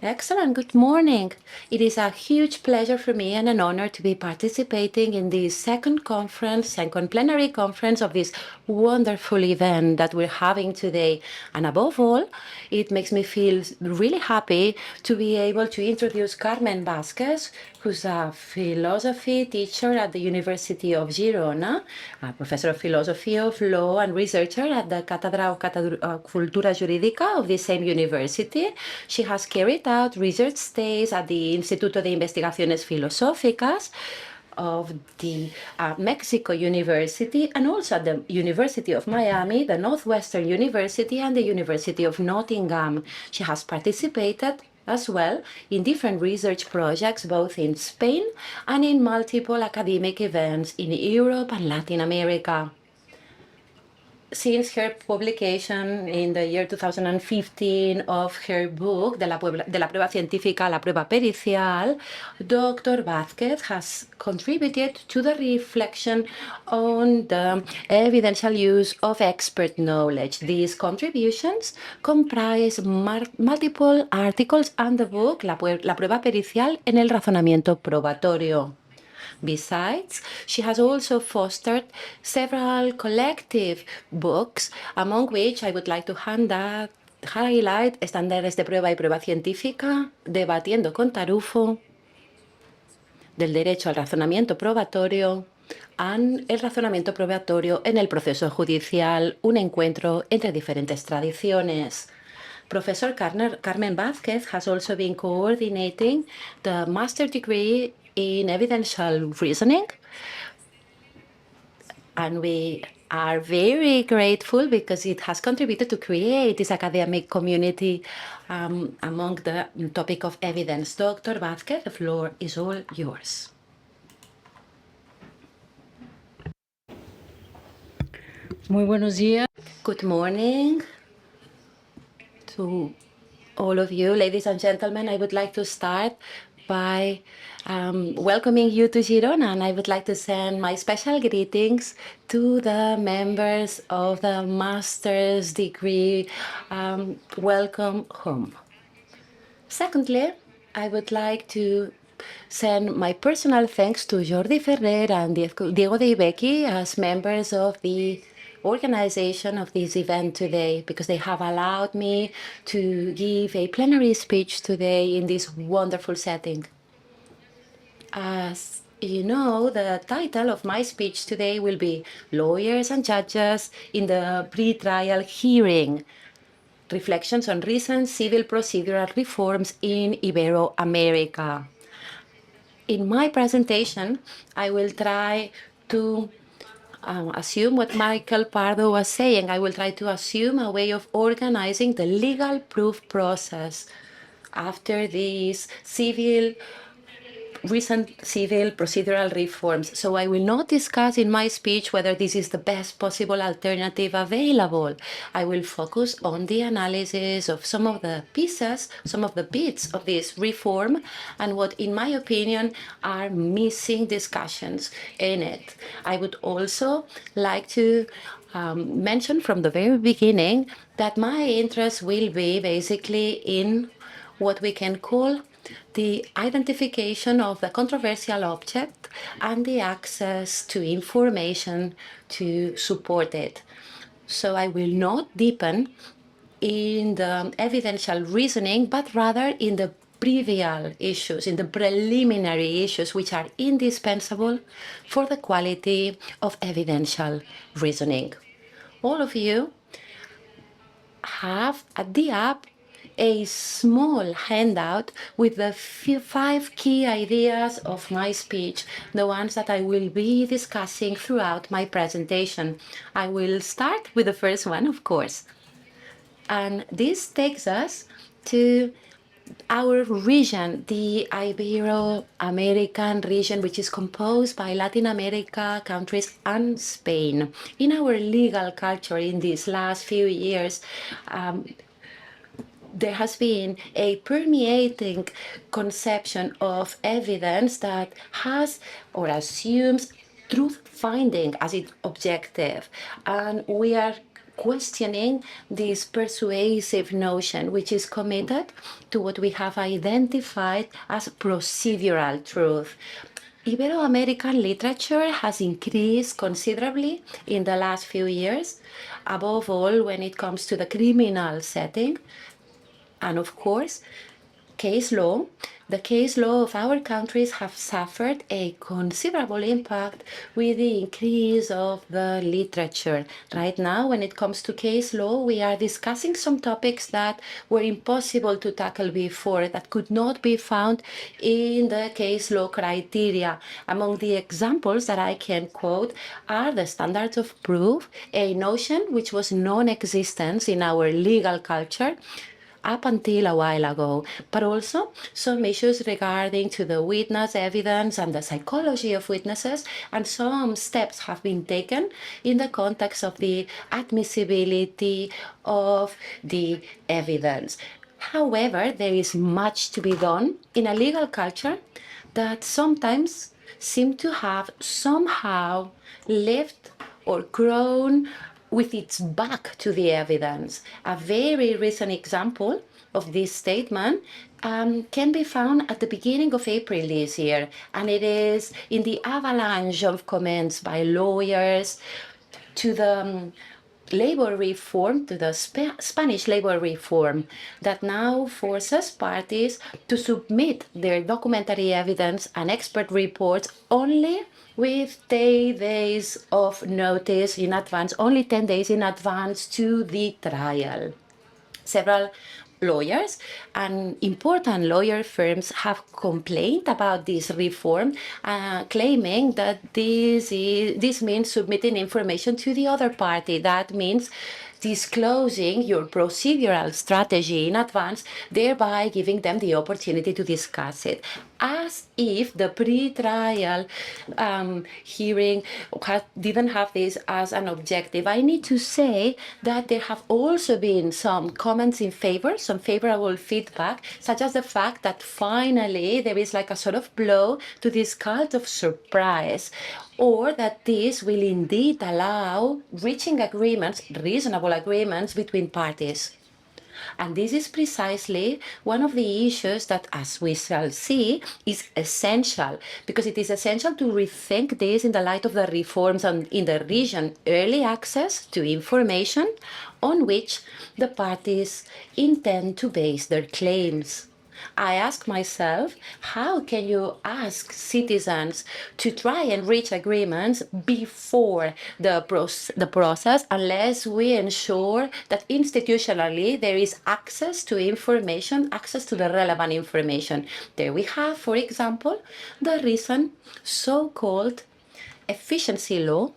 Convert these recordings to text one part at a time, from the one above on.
Excellent. Good morning. It is a huge pleasure for me and an honor to be participating in this second plenary conference of this wonderful event that we're having today. And above all, it makes me feel really happy to be able to introduce Carmen Vázquez, who's a philosophy teacher at the University of Girona, a professor of philosophy of law and researcher at the Cátedra of Cultura Jurídica of the same university. She has carried out research stays at the Instituto de Investigaciones Filosóficas of the Mexico University and also at the University of Miami, the Northwestern University, and the University of Nottingham. She has participated as well in different research projects both in Spain and in multiple academic events in Europe and Latin America. Since her publication in the year 2015 of her book, De la prueba científica a la prueba pericial, Dr. Vázquez has contributed to the reflection on the evidential use of expert knowledge. These contributions comprise multiple articles and the book La prueba pericial en el razonamiento probatorio. Besides, she has also fostered several collective books, among which I would like to highlight Estándares de prueba y prueba científica, Debatiendo con Taruffo, del derecho al razonamiento probatorio, y el razonamiento probatorio en el proceso judicial, un encuentro entre diferentes tradiciones. Professor Carmen Vázquez has also been coordinating the master degree in evidential reasoning, and we are very grateful because it has contributed to create this academic community among the topic of evidence. Dr. Vázquez, the floor is all yours. Muy buenos días. Good morning to all of you. Ladies and gentlemen, I would like to start by welcoming you to Girona, and I would like to send my special greetings to the members of the master's degree. Welcome home. Secondly, I would like to send my personal thanks to Jordi Ferrer and Diego de Ibecki as members of the organization of this event today, because they have allowed me to give a plenary speech today in this wonderful setting. As you know, the title of my speech today will be Lawyers and Judges in the Pre-Trial Hearing, Reflections on Recent Civil Procedural Reforms in Ibero-America. In my presentation, I will try to assume what Michael Pardo was saying. I will try to assume a way of organizing the legal proof process after these recent civil procedural reforms. So I will not discuss in my speech whether this is the best possible alternative available. I will focus on the analysis of some of the pieces, some of the bits of this reform, and what, in my opinion, are missing discussions in it. I would also like to mention from the very beginning that my interest will be basically in what we can call the identification of the controversial object and the access to information to support it. So I will not deepen in the evidential reasoning, but rather in the trivial issues, in the preliminary issues, which are indispensable for the quality of evidential reasoning. All of you have at the app a small handout with the 5 key ideas of my speech, the ones that I will be discussing throughout my presentation. I will start with the first one, of course. And this takes us to our region, the Ibero-American region, which is composed by Latin America countries and Spain. In our legal culture in these last few years, there has been a permeating conception of evidence that has or assumes truth finding as its objective. And we are questioning this persuasive notion, which is committed to what we have identified as procedural truth. Ibero-American literature has increased considerably in the last few years, above all when it comes to the criminal setting. And of course, case law, the case law of our countries have suffered a considerable impact with the increase of the literature. Right now, when it comes to case law, we are discussing some topics that were impossible to tackle before, that could not be found in the case law criteria. Among the examples that I can quote are the standards of proof, a notion which was non-existent in our legal culture up until a while ago, but also some issues regarding to the witness evidence and the psychology of witnesses, and some steps have been taken in the context of the admissibility of the evidence. However, there is much to be done in a legal culture that sometimes seem to have somehow left or grown with its back to the evidence. A very recent example of this statement can be found at the beginning of April this year, and it is in the avalanche of comments by lawyers to the labor reform, to the Spanish labor reform, that now forces parties to submit their documentary evidence and expert reports only with 10 days of notice in advance, only 10 days in advance to the trial. Several lawyers and important lawyer firms have complained about this reform, claiming that this means submitting information to the other party. That means disclosing your procedural strategy in advance, thereby giving them the opportunity to discuss it. As if the pre-trial hearing didn't have this as an objective. I need to say that there have also been some comments in favor, some favorable feedback, such as the fact that finally there is like a sort of blow to this cult of surprise, or that this will indeed allow reaching agreements, reasonable agreements between parties. And this is precisely one of the issues that, as we shall see, is essential, because it is essential to rethink this in the light of the reforms in the region, early access to information on which the parties intend to base their claims. I ask myself, how can you ask citizens to try and reach agreements before the process unless we ensure that institutionally there is access to information, access to the relevant information? There we have, for example, the recent so-called efficiency law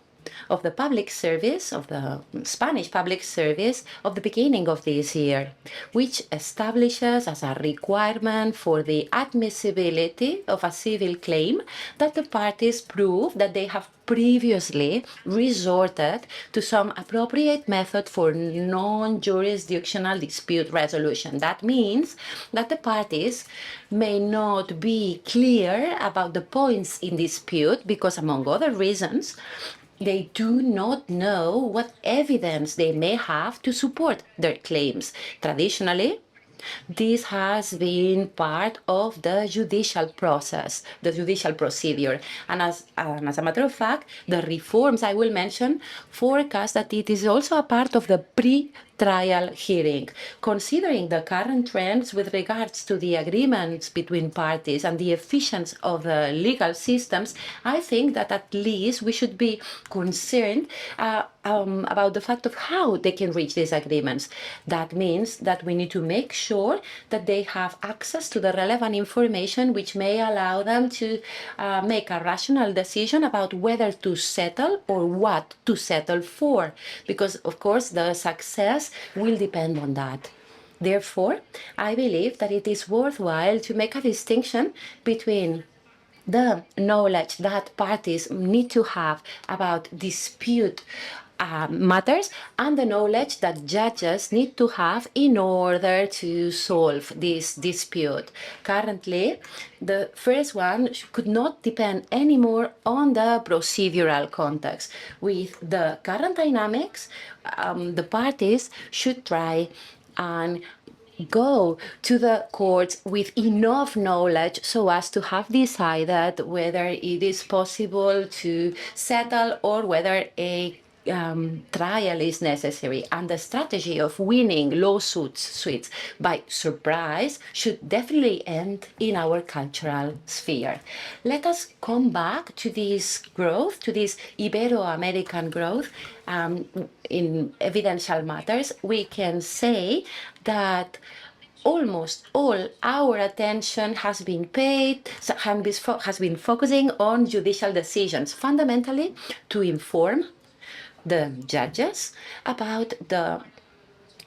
of the public service, of the Spanish public service, of the beginning of this year, which establishes as a requirement for the admissibility of a civil claim that the parties prove that they have previously resorted to some appropriate method for non-jurisdictional dispute resolution. That means that the parties may not be clear about the points in dispute because, among other reasons, they do not know what evidence they may have to support their claims. Traditionally, this has been part of the judicial process, the judicial procedure. And as a matter of fact, the reforms I will mention forecast that it is also a part of the pre-trial hearing. Considering the current trends with regards to the agreements between parties and the efficiency of the legal systems, I think that at least we should be concerned about the fact of how they can reach these agreements. That means that we need to make sure that they have access to the relevant information which may allow them to make a rational decision about whether to settle or what to settle for, because of course the success will depend on that. Therefore, I believe that it is worthwhile to make a distinction between the knowledge that parties need to have about dispute matters and the knowledge that judges need to have in order to solve this dispute. Currently, the first one could not depend anymore on the procedural context. With the current dynamics, the parties should try and go to the courts with enough knowledge so as to have decided whether it is possible to settle or whether a trial is necessary. And the strategy of winning lawsuits by surprise should definitely end in our cultural sphere. Let us come back to this growth, to this Ibero-American growth in evidential matters. We can say that almost all our attention has been focusing on judicial decisions, fundamentally to inform the judges about the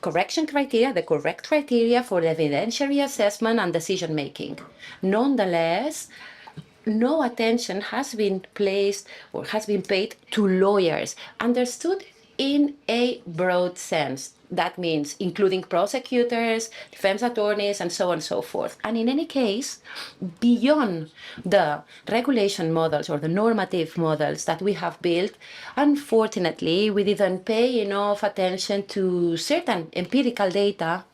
correction criteria, the correct criteria for the evidentiary assessment and decision making. Nonetheless, no attention has been placed or has been paid to lawyers, understood in a broad sense. That means including prosecutors, defense attorneys, and so on and so forth. And in any case, beyond the regulation models or the normative models that we have built, unfortunately, we didn't pay enough attention to certain empirical data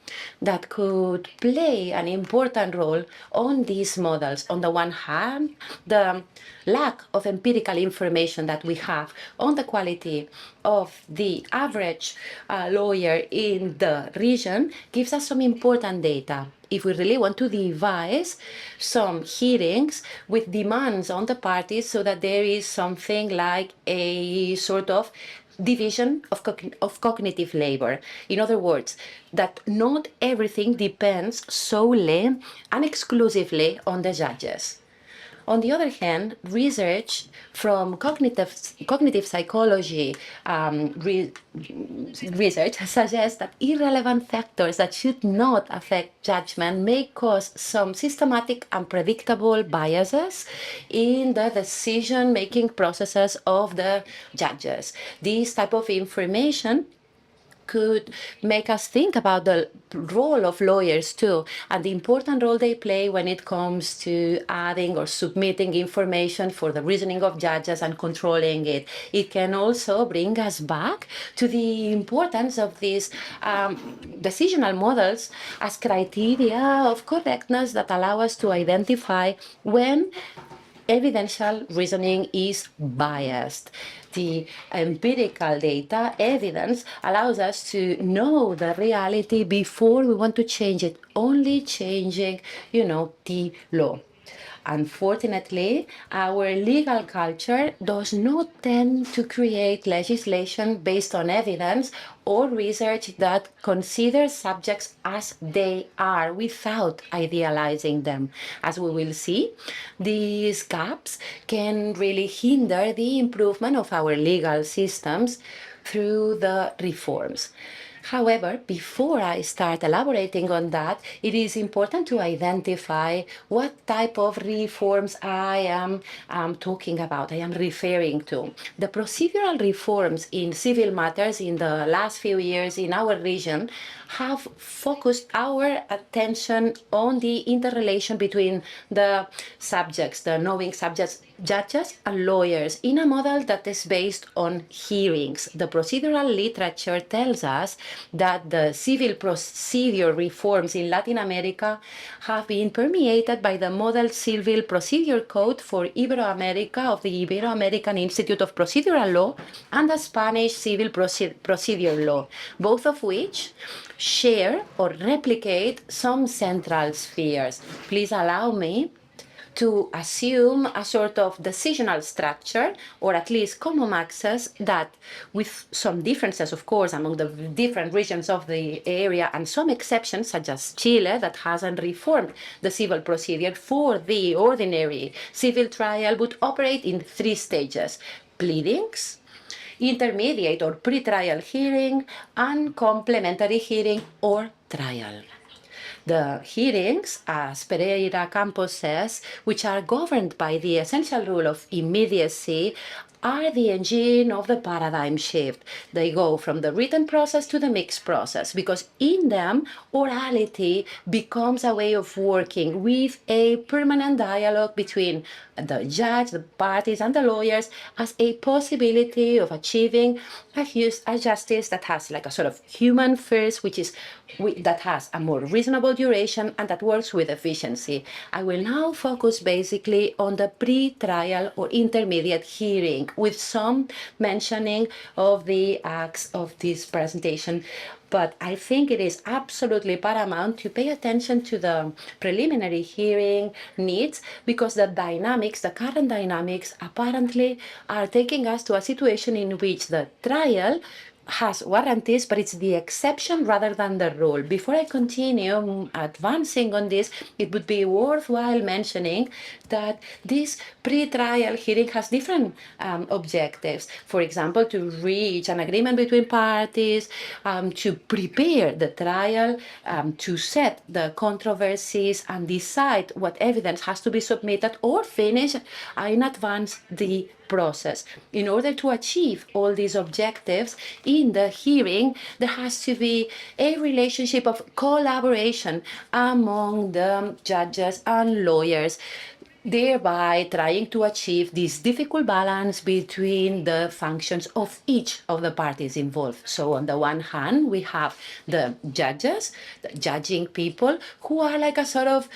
that could play an important role on these models. On the one hand, the lack of empirical information that we have on the quality of the average lawyer in the region gives us some important data. If we really want to devise some hearings with demands on the parties so that there is something like a sort of division of cognitive labor. In other words, that not everything depends solely and exclusively on the judges. On the other hand, research from cognitive psychology research suggests that irrelevant factors that should not affect judgment may cause some systematic and predictable biases in the decision-making processes of the judges. This type of information could make us think about the role of lawyers too, and the important role they play when it comes to adding or submitting information for the reasoning of judges and controlling it. It can also bring us back to the importance of these decisional models as criteria of correctness that allow us to identify when evidential reasoning is biased. The empirical data evidence allows us to know the reality before we want to change it, only changing, the law. Unfortunately, our legal culture does not tend to create legislation based on evidence or research that considers subjects as they are without idealizing them. As we will see, these gaps can really hinder the improvement of our legal systems through the reforms. However, before I start elaborating on that, it is important to identify what type of reforms I am talking about, I am referring to. The procedural reforms in civil matters in the last few years in our region have focused our attention on the interrelation between the subjects, the knowing subjects, judges and lawyers, in a model that is based on hearings. The procedural literature tells us that the civil procedure reforms in Latin America have been permeated by the Model Civil Procedure Code for Ibero-America of the Ibero-American Institute of Procedural Law and the Spanish Civil Procedure Law, both of which share or replicate some central spheres. Please allow me to assume a sort of decisional structure, or at least common access, that with some differences, of course, among the different regions of the area and some exceptions, such as Chile, that hasn't reformed the civil procedure for the ordinary civil trial, would operate in 3 stages: pleadings, intermediate or pre-trial hearing, and complementary hearing or trial. The hearings, as Pereira Campos says, which are governed by the essential rule of immediacy, are the engine of the paradigm shift. They go from the written process to the mixed process, because in them, orality becomes a way of working with a permanent dialogue between the judge, the parties, and the lawyers, as a possibility of achieving a justice that has like a sort of human first, which is that has a more reasonable duration and that works with efficiency. I will now focus basically on the pre-trial or intermediate hearing, with some mentioning of the acts of this presentation. But I think it is absolutely paramount to pay attention to the preliminary hearing needs, because the dynamics, the current dynamics, apparently are taking us to a situation in which the trial has warranties, but it's the exception rather than the rule. Before I continue advancing on this, it would be worthwhile mentioning that this pre-trial hearing has different objectives. For example, to reach an agreement between parties, to prepare the trial, to set the controversies and decide what evidence has to be submitted or finish in advance the process. In order to achieve all these objectives in the hearing, there has to be a relationship of collaboration among the judges and lawyers, thereby trying to achieve this difficult balance between the functions of each of the parties involved. So on the one hand, we have the judges, the judging people, who are like a sort of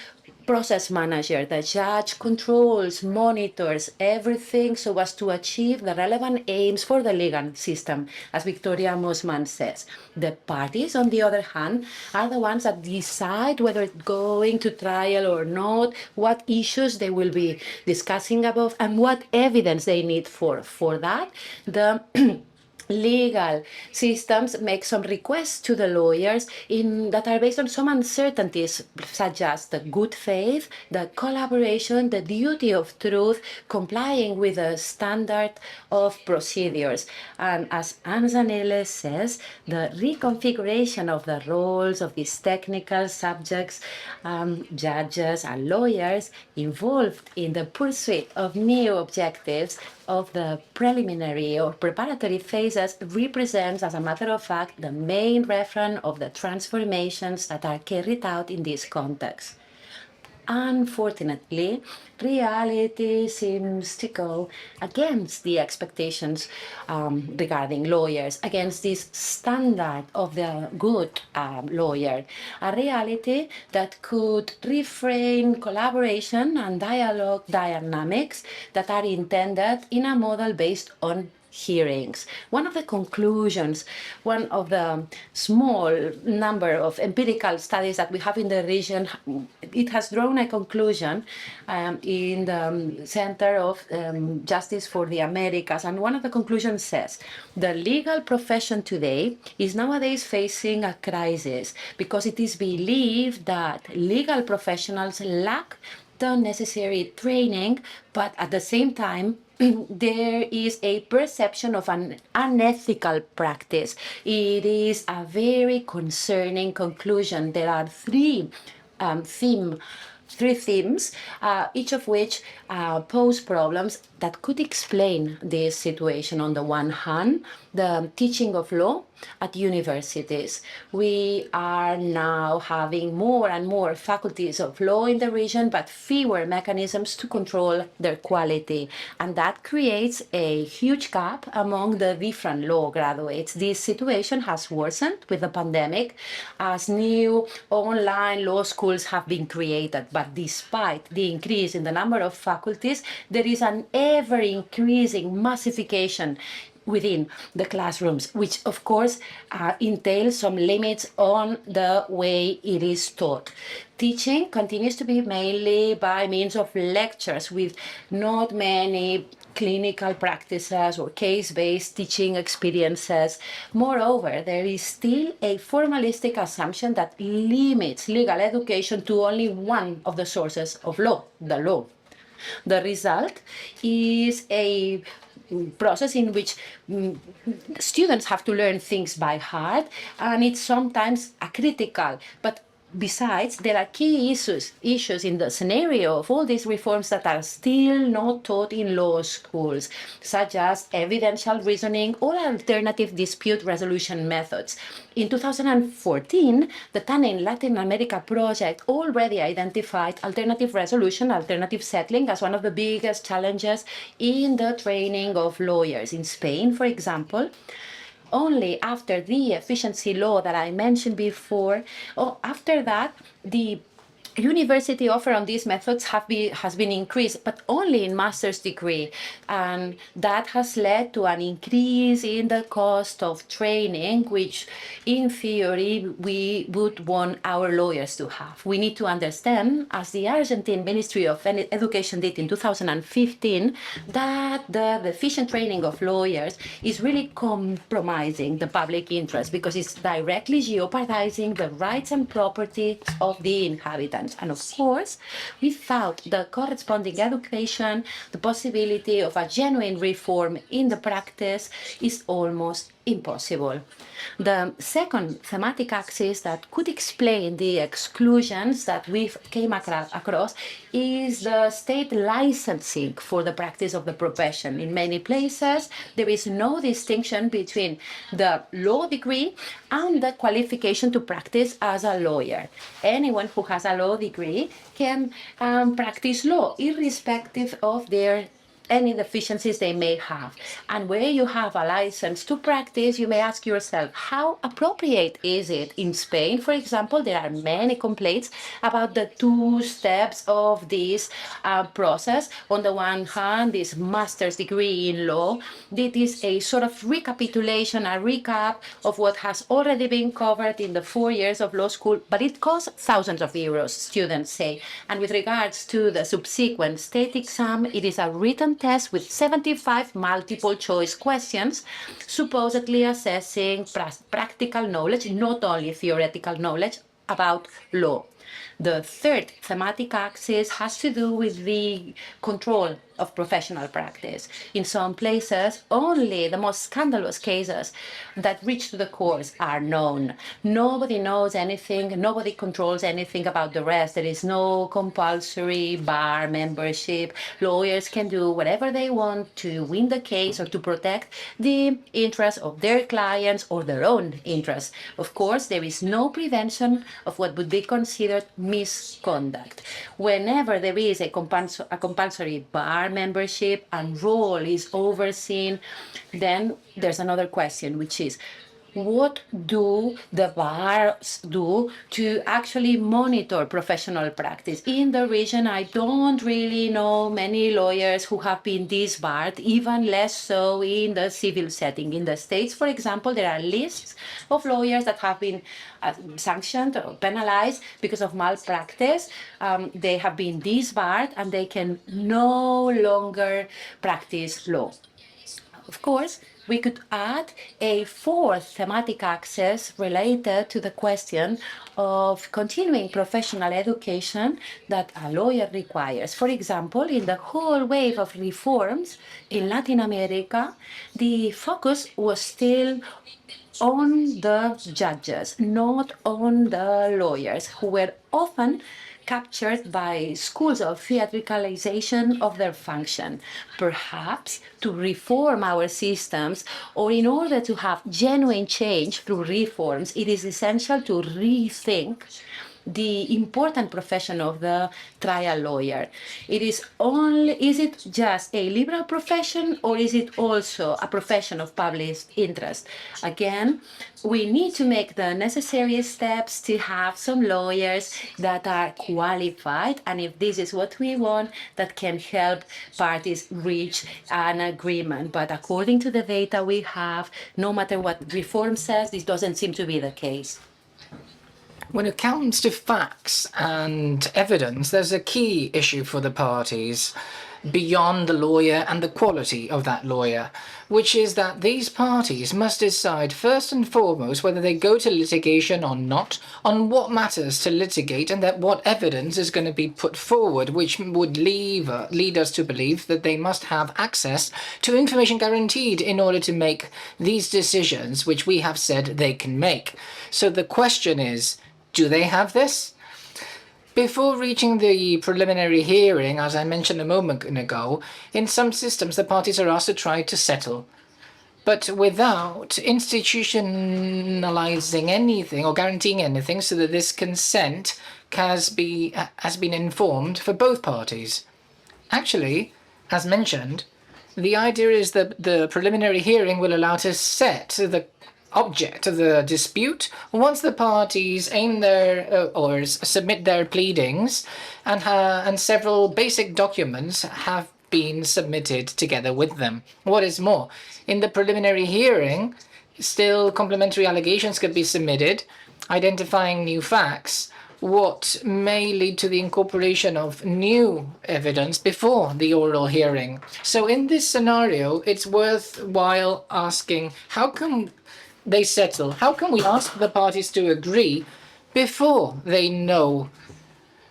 process manager. The judge controls, monitors everything so as to achieve the relevant aims for the legal system, as Victoria Mosman says. The parties, on the other hand, are the ones that decide whether it's going to trial or not, what issues they will be discussing above, and what evidence they need for that. The legal systems make some requests to the lawyers that are based on some uncertainties, such as the good faith, the collaboration, the duty of truth, complying with the standard of procedures. And as Anzanele says, the reconfiguration of the roles of these technical subjects, judges and lawyers involved in the pursuit of new objectives of the preliminary or preparatory phases represents, as a matter of fact, the main reference of the transformations that are carried out in this context. Unfortunately, reality seems to go against the expectations regarding lawyers, against this standard of the good lawyer, a reality that could reframe collaboration and dialogue dynamics that are intended in a model based on hearings. One of the conclusions, one of the small number of empirical studies that we have in the region, it has drawn a conclusion in the Center of Justice for the Americas. And one of the conclusions says, the legal profession today is nowadays facing a crisis because it is believed that legal professionals lack the necessary training, but at the same time, there is a perception of an unethical practice. It is a very concerning conclusion. There are three themes, each of which pose problems that could explain this situation. On the one hand, the teaching of law at universities. We are now having more and more faculties of law in the region, but fewer mechanisms to control their quality. And that creates a huge gap among the different law graduates. This situation has worsened with the pandemic as new online law schools have been created. But despite the increase in the number of faculties, there is an ever-increasing massification within the classrooms, which of course entails some limits on the way it is taught. Teaching continues to be mainly by means of lectures with not many clinical practices or case-based teaching experiences. Moreover, there is still a formalistic assumption that limits legal education to only one of the sources of law, the law. The result is a process in which students have to learn things by heart, and it's sometimes a critical but Besides, there are key issues in the scenario of all these reforms that are still not taught in law schools, such as evidential reasoning or alternative dispute resolution methods. In 2014, the TANE in Latin America project already identified alternative resolution, alternative settling as one of the biggest challenges in the training of lawyers. In Spain, for example, only after the efficiency law that I mentioned before, or after that, the university offer on these methods has been increased, but only in master's degree. And that has led to an increase in the cost of training, which in theory we would want our lawyers to have. We need to understand, as the Argentine Ministry of Education did in 2015, that the efficient training of lawyers is really compromising the public interest because it's directly jeopardizing the rights and property of the inhabitants. And of course, without the corresponding education, the possibility of a genuine reform in the practice is almost impossible. The second thematic axis that could explain the exclusions that we've came across is the state licensing for the practice of the profession. In many places, there is no distinction between the law degree and the qualification to practice as a lawyer. Anyone who has a law degree can practice law, irrespective of their any deficiencies they may have. And where you have a license to practice, you may ask yourself, how appropriate is it? In Spain, for example, there are many complaints about the two steps of this process. On the one hand, this master's degree in law, it is a sort of recapitulation, a recap of what has already been covered in the 4 years of law school, but it costs thousands of euros, students say. And with regards to the subsequent state exam, it is a written test with 75 multiple choice questions, supposedly assessing practical knowledge, not only theoretical knowledge, about law. The third thematic axis has to do with the control of professional practice. In some places, only the most scandalous cases that reach to the courts are known. Nobody knows anything, nobody controls anything about the rest. There is no compulsory bar membership. Lawyers can do whatever they want to win the case or to protect the interests of their clients or their own interests. Of course, there is no prevention of what would be considered misconduct. Whenever there is a compulsory bar membership and role is overseen, then there's another question, which is, what do the bars do to actually monitor professional practice? In the region, I don't really know many lawyers who have been disbarred, even less so in the civil setting. In the States, for example, there are lists of lawyers that have been sanctioned or penalized because of malpractice. They have been disbarred and they can no longer practice law. Of course, we could add a fourth thematic axis related to the question of continuing professional education that a lawyer requires. For example, in the whole wave of reforms in Latin America, the focus was still on the judges, not on the lawyers, who were often captured by schools of theatricalization of their function. Perhaps to reform our systems, or in order to have genuine change through reforms, it is essential to rethink the important profession of the trial lawyer. Is it just a liberal profession, or is it also a profession of public interest? Again, we need to make the necessary steps to have some lawyers that are qualified, and if this is what we want, that can help parties reach an agreement. But according to the data we have, no matter what reform says, this doesn't seem to be the case. When it comes to facts and evidence, there's a key issue for the parties beyond the lawyer and the quality of that lawyer, which is that these parties must decide first and foremost whether they go to litigation or not, on what matters to litigate, and that what evidence is going to be put forward, which would lead us to believe that they must have access to information guaranteed in order to make these decisions, which we have said they can make. So the question is, Do they have this? Before reaching the preliminary hearing, as I mentioned a moment ago, in some systems the parties are asked to try to settle, but without institutionalizing anything or guaranteeing anything so that this consent has been informed for both parties. Actually, as mentioned, the idea is that the preliminary hearing will allow to set the object of the dispute once the parties aim their or submit their pleadings and several basic documents have been submitted together with them. What is more, in the preliminary hearing, still complementary allegations could be submitted, identifying new facts, what may lead to the incorporation of new evidence before the oral hearing. So in this scenario, it's worthwhile asking, how can they settle? How can we ask the parties to agree before they know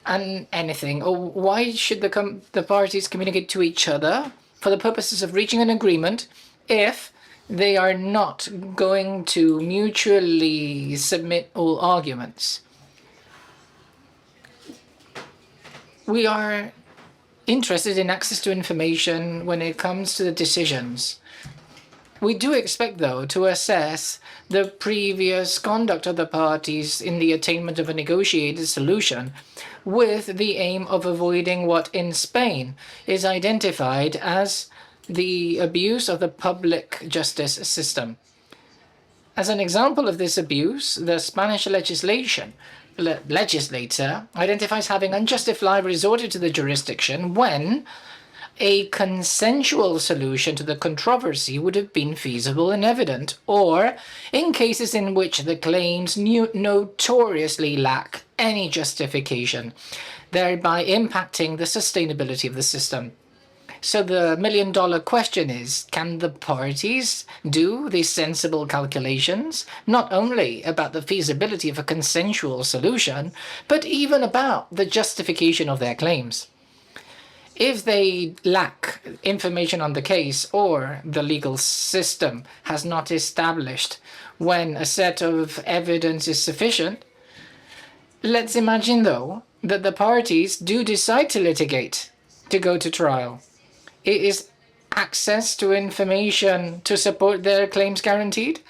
anything? Or why should the parties communicate to each other for the purposes of reaching an agreement if they are not going to mutually submit all arguments? We are interested in access to information when it comes to the decisions. We do expect, though, to assess the previous conduct of the parties in the attainment of a negotiated solution with the aim of avoiding what in Spain is identified as the abuse of the public justice system. As an example of this abuse, the Spanish legislator identifies having unjustifiably resorted to the jurisdiction when a consensual solution to the controversy would have been feasible and evident, or in cases in which the claims notoriously lack any justification, thereby impacting the sustainability of the system. So the million-dollar question is, can the parties do these sensible calculations, not only about the feasibility of a consensual solution, but even about the justification of their claims? If they lack information on the case or the legal system has not established when a set of evidence is sufficient, let's imagine, though, that the parties do decide to litigate, to go to trial. Is access to information to support their claims guaranteed?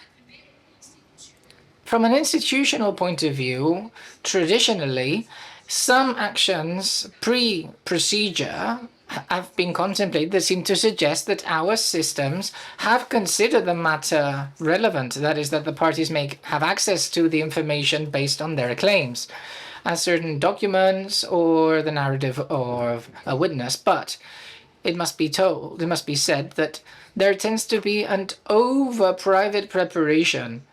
From an institutional point of view, traditionally, some actions pre-procedure have been contemplated that seem to suggest that our systems have considered the matter relevant, that is, that the parties may have access to the information based on their claims, as certain documents or the narrative of a witness. But it must be said that there tends to be an over-private preparation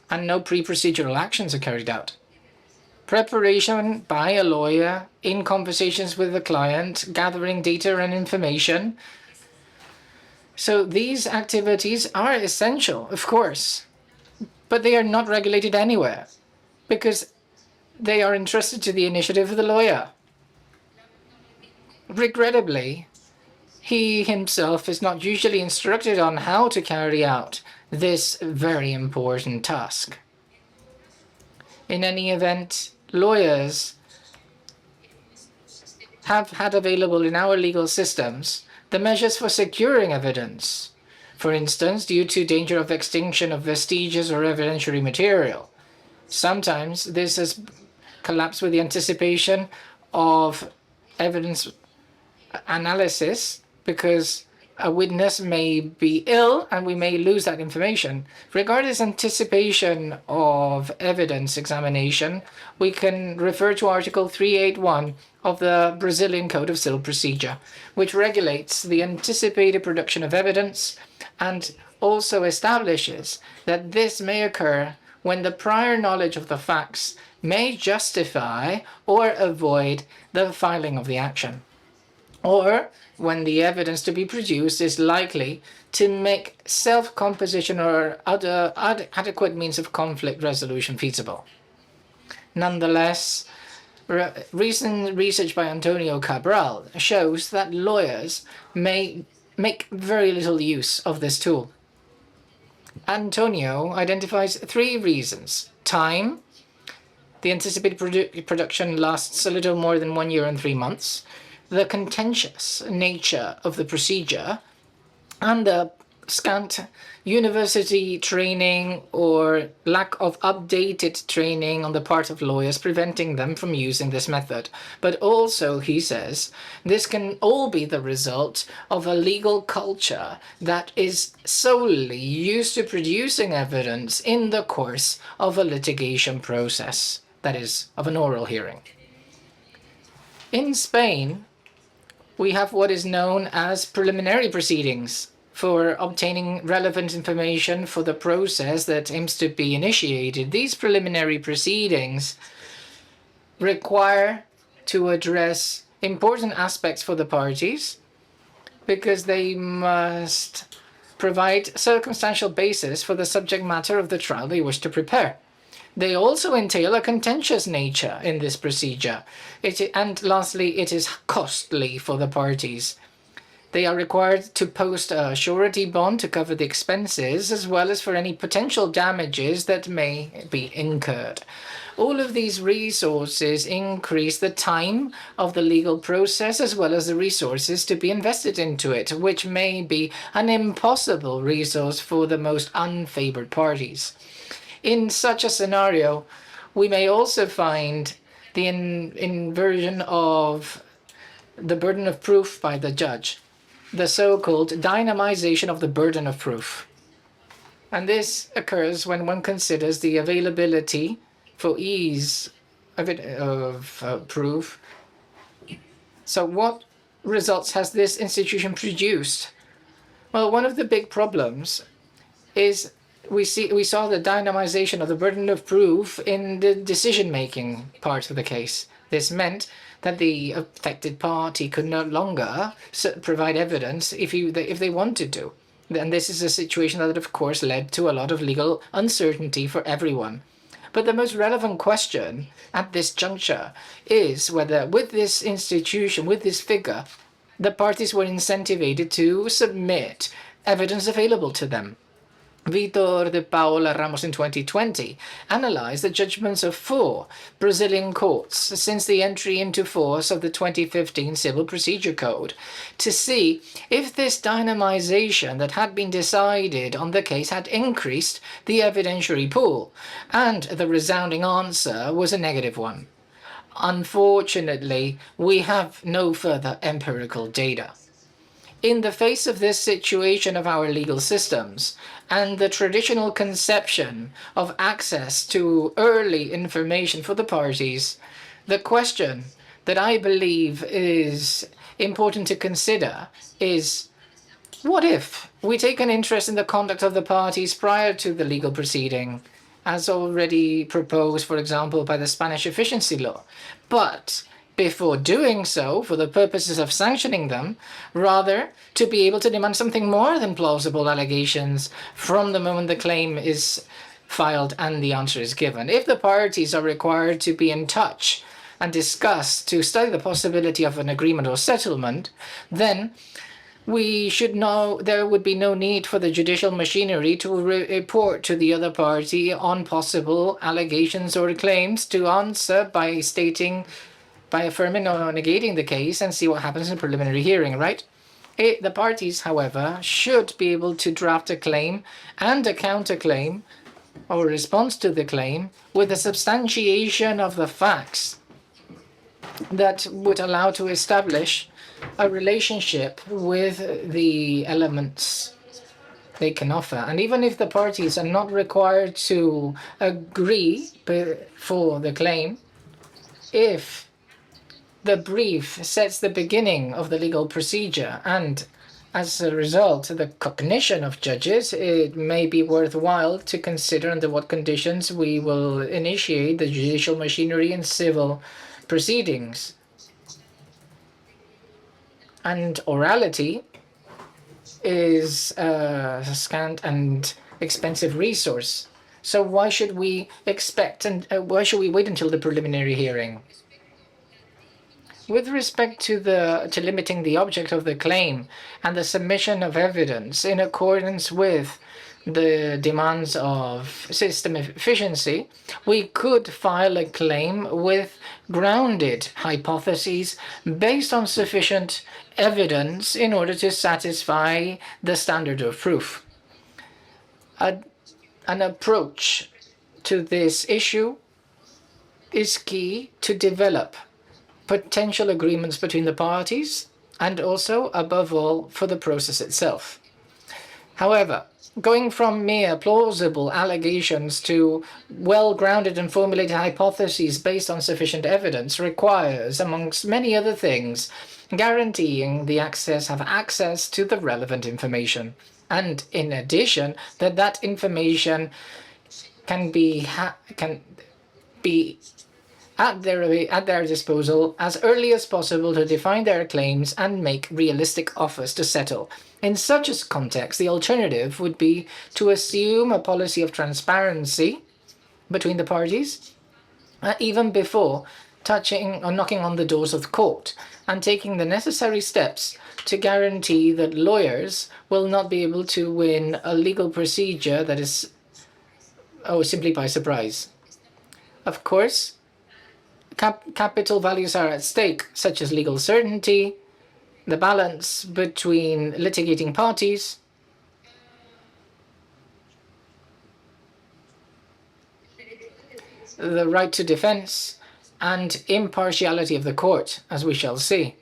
and no pre-procedural actions are carried out. Preparation by a lawyer in conversations with the client, gathering data and information. So these activities are essential, of course, but they are not regulated anywhere because they are entrusted to the initiative of the lawyer. Regrettably, he himself is not usually instructed on how to carry out this very important task. In any event, lawyers have had available in our legal systems the measures for securing evidence, for instance, due to danger of extinction of vestiges or evidentiary material. Sometimes this has collapsed with the anticipation of evidence analysis because a witness may be ill and we may lose that information. Regarding anticipation of evidence examination, we can refer to Article 381 of the Brazilian Code of Civil Procedure, which regulates the anticipated production of evidence and also establishes that this may occur when the prior knowledge of the facts may justify or avoid the filing of the action, or when the evidence to be produced is likely to make self-composition or other adequate means of conflict resolution feasible. Nonetheless, recent research by Antonio Cabral shows that lawyers may make very little use of this tool. Antonio identifies 3 reasons: time, The anticipated production lasts a little more than 1 year and 3 months. The contentious nature of the procedure and the scant university training or lack of updated training on the part of lawyers preventing them from using this method. But also, he says, this can all be the result of a legal culture that is solely used to producing evidence in the course of a litigation process, that is, of an oral hearing. In Spain, we have what is known as preliminary proceedings for obtaining relevant information for the process that aims to be initiated. These preliminary proceedings require to address important aspects for the parties because they must provide circumstantial basis for the subject matter of the trial they wish to prepare. They also entail a contentious nature in this procedure. And lastly, it is costly for the parties. They are required to post a surety bond to cover the expenses, as well as for any potential damages that may be incurred. All of these resources increase the time of the legal process, as well as the resources to be invested into it, which may be an impossible resource for the most unfavored parties. In such a scenario, we may also find the inversion of the burden of proof by the judge, the so-called dynamization of the burden of proof. And this occurs when one considers the availability for ease of proof. So what results has this institution produced? Well, one of the big problems is we saw the dynamization of the burden of proof in the decision-making part of the case. This meant that the affected party could no longer provide evidence if they wanted to. And this is a situation that, of course, led to a lot of legal uncertainty for everyone. But the most relevant question at this juncture is whether with this institution, with this figure, the parties were incentivized to submit evidence available to them. Vitor de Paula Ramos in 2020 analyzed the judgments of 4 Brazilian courts since the entry into force of the 2015 Civil Procedure Code to see if this dynamization that had been decided on the case had increased the evidentiary pool, and the resounding answer was a negative one. Unfortunately, we have no further empirical data. In the face of this situation of our legal systems and the traditional conception of access to early information for the parties, the question that I believe is important to consider is, what if we take an interest in the conduct of the parties prior to the legal proceeding, as already proposed, for example, by the Spanish efficiency law, but before doing so, for the purposes of sanctioning them, rather to be able to demand something more than plausible allegations from the moment the claim is filed and the answer is given. If the parties are required to be in touch and discuss to study the possibility of an agreement or settlement, then we should know there would be no need for the judicial machinery to report to the other party on possible allegations or claims to answer by affirming or negating the case and see what happens in a preliminary hearing, right? The parties, however, should be able to draft a claim and a counterclaim or response to the claim with a substantiation of the facts that would allow to establish a relationship with the elements they can offer. And even if the parties are not required to agree for the claim, if the brief sets the beginning of the legal procedure and as a result the cognition of judges, it may be worthwhile to consider under what conditions we will initiate the judicial machinery in civil proceedings. And orality is a scant and expensive resource. So why should we expect and why should we wait until the preliminary hearing? With respect to limiting the object of the claim and the submission of evidence in accordance with the demands of system efficiency, we could file a claim with grounded hypotheses based on sufficient evidence in order to satisfy the standard of proof. An approach to this issue is key to develop potential agreements between the parties and also, above all, for the process itself. However, going from mere plausible allegations to well-grounded and formulated hypotheses based on sufficient evidence requires, amongst many other things, guaranteeing the access to the relevant information. And in addition, that information can be at their disposal as early as possible to define their claims and make realistic offers to settle. In such a context, the alternative would be to assume a policy of transparency between the parties, even before touching or knocking on the doors of the court, and taking the necessary steps to guarantee that lawyers will not be able to win a legal procedure that is simply by surprise. Of course, capital values are at stake, such as legal certainty, the balance between litigating parties, the right to defense, and impartiality of the court, as we shall see.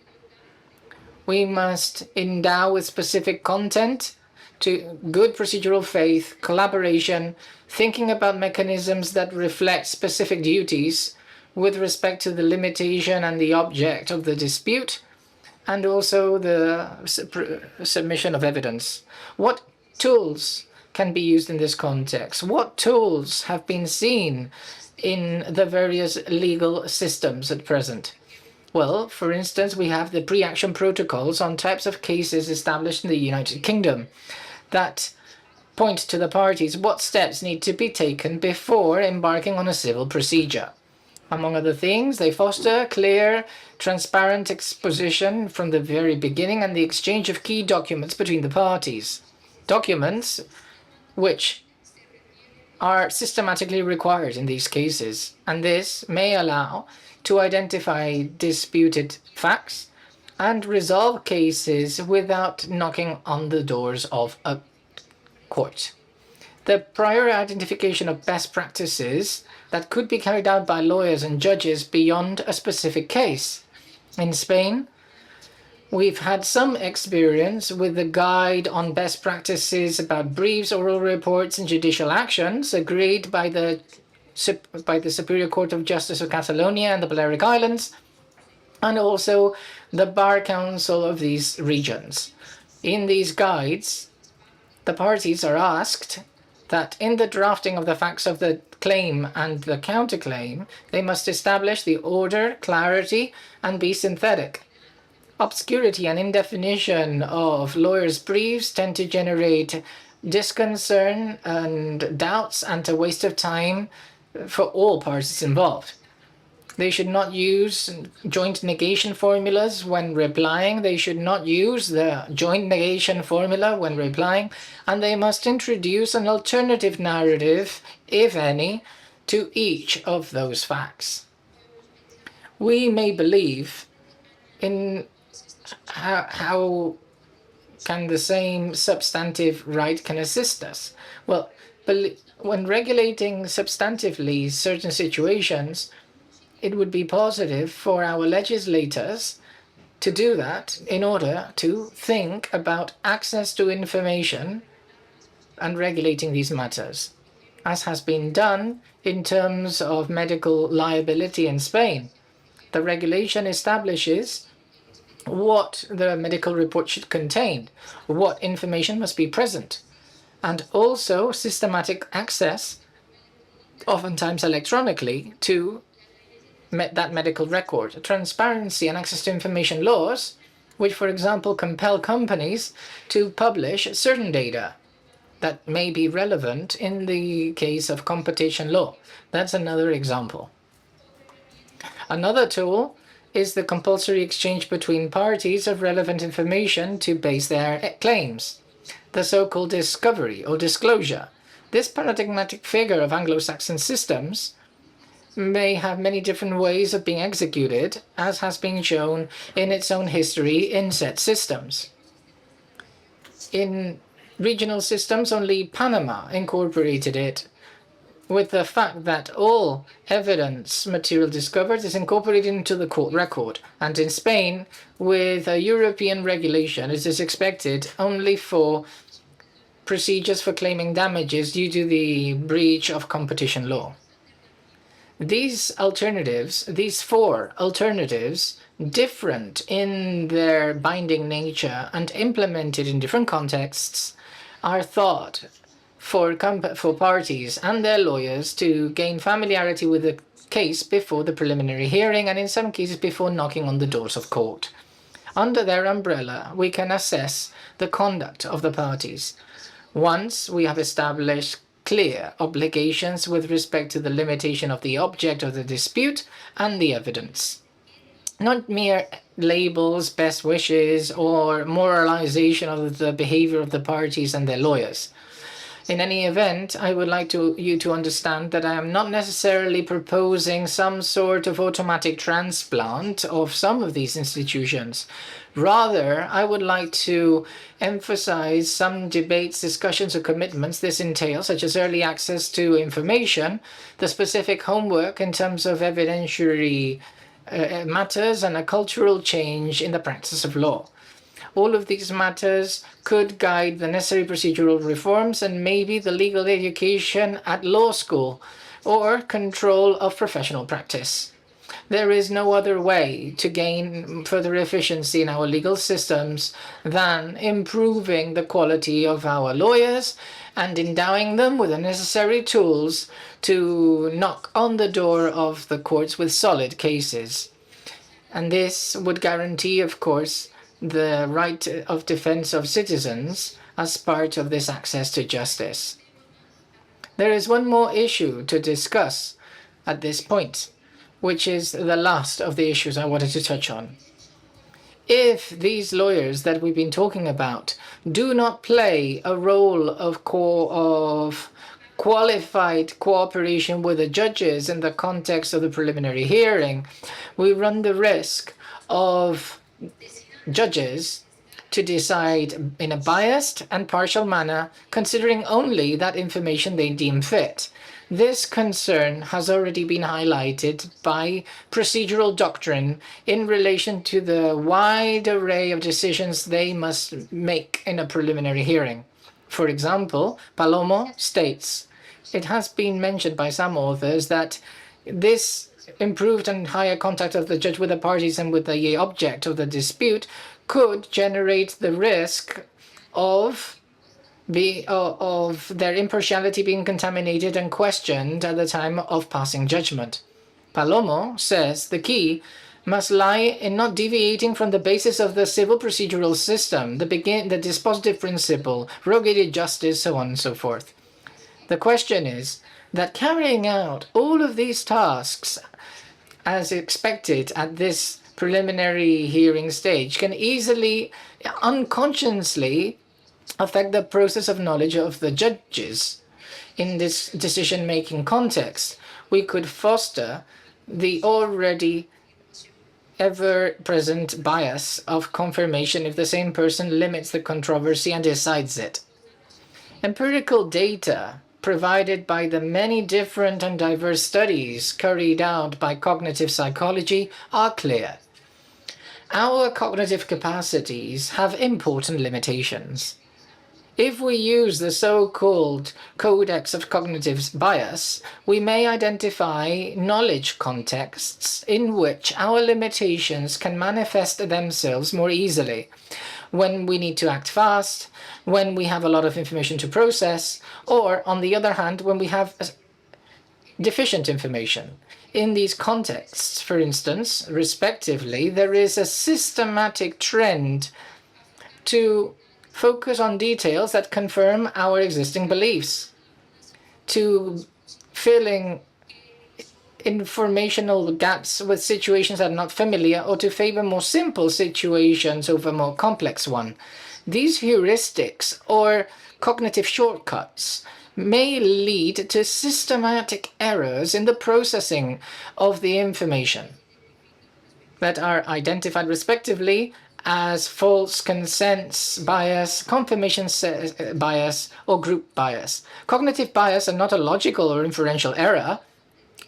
We must endow with specific content to good procedural faith, collaboration, thinking about mechanisms that reflect specific duties with respect to the limitation and the object of the dispute, and also the submission of evidence. What tools can be used in this context? What tools have been seen in the various legal systems at present? Well, for instance, we have the pre-action protocols on types of cases established in the United Kingdom that point to the parties what steps need to be taken before embarking on a civil procedure. Among other things, they foster clear, transparent exposition from the very beginning and the exchange of key documents between the parties. Documents which are systematically required in these cases, and this may allow to identify disputed facts and resolve cases without knocking on the doors of a court. The prior identification of best practices that could be carried out by lawyers and judges beyond a specific case. In Spain, we've had some experience with the guide on best practices about briefs, oral reports, and judicial actions agreed by the Superior Court of Justice of Catalonia and the Balearic Islands, and also the Bar Council of these regions. In these guides, the parties are asked that in the drafting of the facts of the claim and the counterclaim, they must establish the order, clarity, and be synthetic. Obscurity and indefinition of lawyers' briefs tend to generate disconcern and doubts and a waste of time for all parties involved. They should not use joint negation formulas when replying. They should not use the joint negation formula when replying. And they must introduce an alternative narrative, if any, to each of those facts. We may believe in how can the same substantive right can assist us. Well, when regulating substantively certain situations, it would be positive for our legislators to do that in order to think about access to information and regulating these matters, as has been done in terms of medical liability in Spain. The regulation establishes what the medical report should contain, what information must be present, and also systematic access, oftentimes electronically, to that medical record. Transparency and access to information laws, which, for example, compel companies to publish certain data that may be relevant in the case of competition law. That's another example. Another tool is the compulsory exchange between parties of relevant information to base their claims. the so-called discovery or disclosure. This paradigmatic figure of Anglo-Saxon systems may have many different ways of being executed, as has been shown in its own history in set systems. In regional systems, only Panama incorporated it, with the fact that all evidence material discovered is incorporated into the court record. And in Spain, with a European regulation, it is expected only for procedures for claiming damages due to the breach of competition law. These alternatives, these four alternatives, different in their binding nature and implemented in different contexts, are thought for parties and their lawyers to gain familiarity with the case before the preliminary hearing and in some cases before knocking on the doors of court. Under their umbrella, we can assess the conduct of the parties. Once we have established clear obligations with respect to the limitation of the object of the dispute and the evidence. Not mere labels, best wishes, or moralization of the behavior of the parties and their lawyers. In any event, I would like you to understand that I am not necessarily proposing some sort of automatic transplant of some of these institutions. Rather, I would like to emphasize some debates, discussions, or commitments this entails, such as early access to information, the specific homework in terms of evidentiary matters, and a cultural change in the practice of law. All of these matters could guide the necessary procedural reforms and maybe the legal education at law school or control of professional practice. There is no other way to gain further efficiency in our legal systems than improving the quality of our lawyers and endowing them with the necessary tools to knock on the door of the courts with solid cases. And this would guarantee, of course, the right of defense of citizens as part of this access to justice. There is one more issue to discuss at this point, which is the last of the issues I wanted to touch on. If these lawyers that we've been talking about do not play a role of qualified cooperation with the judges in the context of the preliminary hearing, we run the risk of judges to decide in a biased and partial manner, considering only that information they deem fit. This concern has already been highlighted by procedural doctrine in relation to the wide array of decisions they must make in a preliminary hearing. For example, Palomo states, it has been mentioned by some authors that this improved and higher contact of the judge with the parties and with the object of the dispute could generate the risk of their impartiality being contaminated and questioned at the time of passing judgment. Palomo says the key must lie in not deviating from the basis of the civil procedural system, the dispositive principle, rogated justice, so on and so forth. The question is that carrying out all of these tasks as expected at this preliminary hearing stage can easily, unconsciously affect the process of knowledge of the judges. In this decision-making context, we could foster the already ever-present bias of confirmation if the same person limits the controversy and decides it. Empirical data provided by the many different and diverse studies carried out by cognitive psychology are clear. Our cognitive capacities have important limitations. If we use the so-called codex of cognitive bias, we may identify knowledge contexts in which our limitations can manifest themselves more easily. When we need to act fast, when we have a lot of information to process, or on the other hand, when we have deficient information. In these contexts, for instance, respectively, there is a systematic trend to focus on details that confirm our existing beliefs, to filling informational gaps with situations that are not familiar, or to favor more simple situations over more complex ones. These heuristics or cognitive shortcuts may lead to systematic errors in the processing of the information that are identified respectively as false consents bias, confirmation bias, or group bias. Cognitive bias are not a logical or inferential error.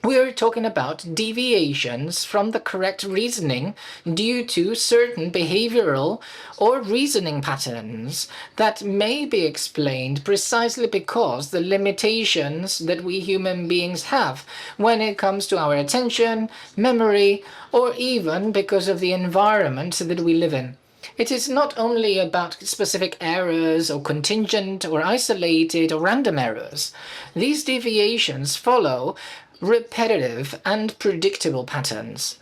We're talking about deviations from the correct reasoning due to certain behavioral or reasoning patterns that may be explained precisely because the limitations that we human beings have when it comes to our attention, memory, or even because of the environment that we live in. It is not only about specific errors or contingent or isolated or random errors. These deviations follow repetitive and predictable patterns.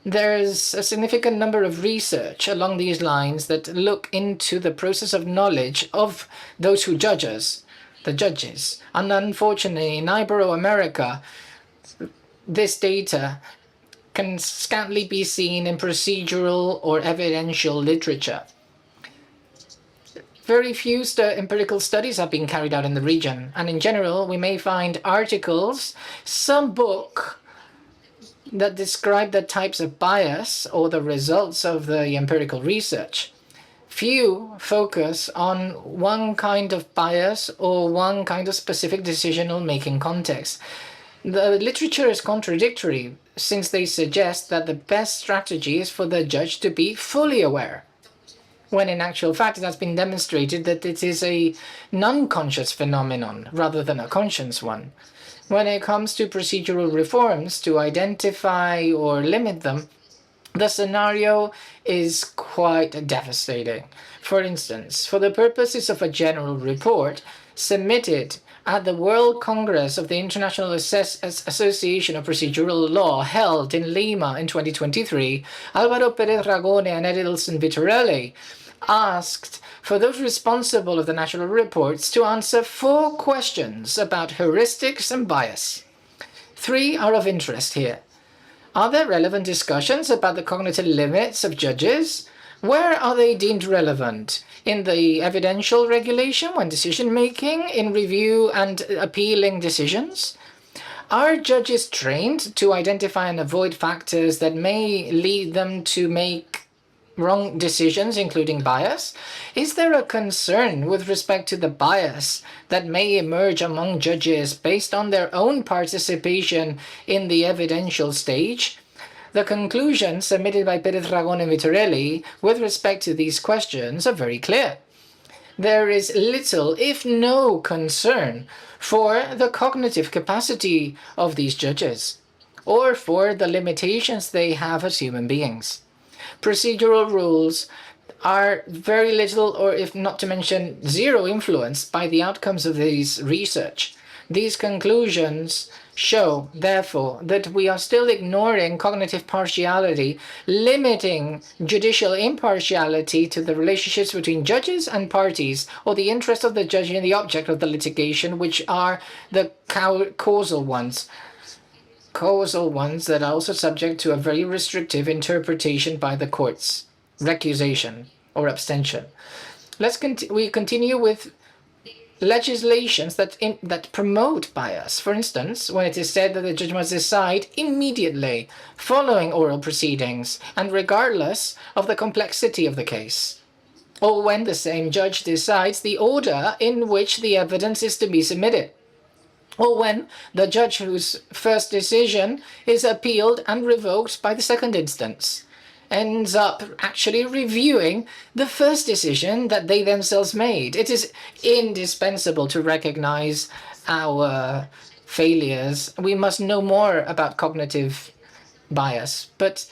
There's a significant number of research along these lines that look into the process of knowledge of those who judge us, the judges. And unfortunately, in Ibero-America, this data can scantily be seen in procedural or evidential literature. Very few empirical studies have been carried out in the region, and in general, we may find articles, some book that describe the types of bias or the results of the empirical research. Few focus on one kind of bias or one kind of specific decisional-making context. The literature is contradictory since they suggest that the best strategy is for the judge to be fully aware, when in actual fact it has been demonstrated that it is a non-conscious phenomenon rather than a conscious one. When it comes to procedural reforms to identify or limit them, the scenario is quite devastating. For instance, for the purposes of a general report submitted at the World Congress of the International Association of Procedural Law held in Lima in 2023, Álvaro Pérez Ragone and Edilson Vitorelli asked for those responsible of the national reports to answer 4 questions about heuristics and bias. 3 are of interest here. Are there relevant discussions about the cognitive limits of judges? Where are they deemed relevant? In the evidential regulation when decision-making, in review and appealing decisions? Are judges trained to identify and avoid factors that may lead them to make wrong decisions, including bias? Is there a concern with respect to the bias that may emerge among judges based on their own participation in the evidential stage? The conclusions submitted by Pérez Ragón and Vitorelli with respect to these questions are very clear. There is little, if no, concern for the cognitive capacity of these judges, or for the limitations they have as human beings. Procedural rules are very little, or if not to mention zero, influenced by the outcomes of this research. These conclusions show, therefore, that we are still ignoring cognitive partiality, limiting judicial impartiality to the relationships between judges and parties, or the interest of the judge in the object of the litigation, which are the causal ones that are also subject to a very restrictive interpretation by the courts, recusation or abstention. We continue with legislations that promote bias. For instance, when it is said that the judge must decide immediately following oral proceedings and regardless of the complexity of the case, or when the same judge decides the order in which the evidence is to be submitted, or when the judge whose first decision is appealed and revoked by the second instance ends up actually reviewing the first decision that they themselves made. It is indispensable to recognize our failures. We must know more about cognitive bias, but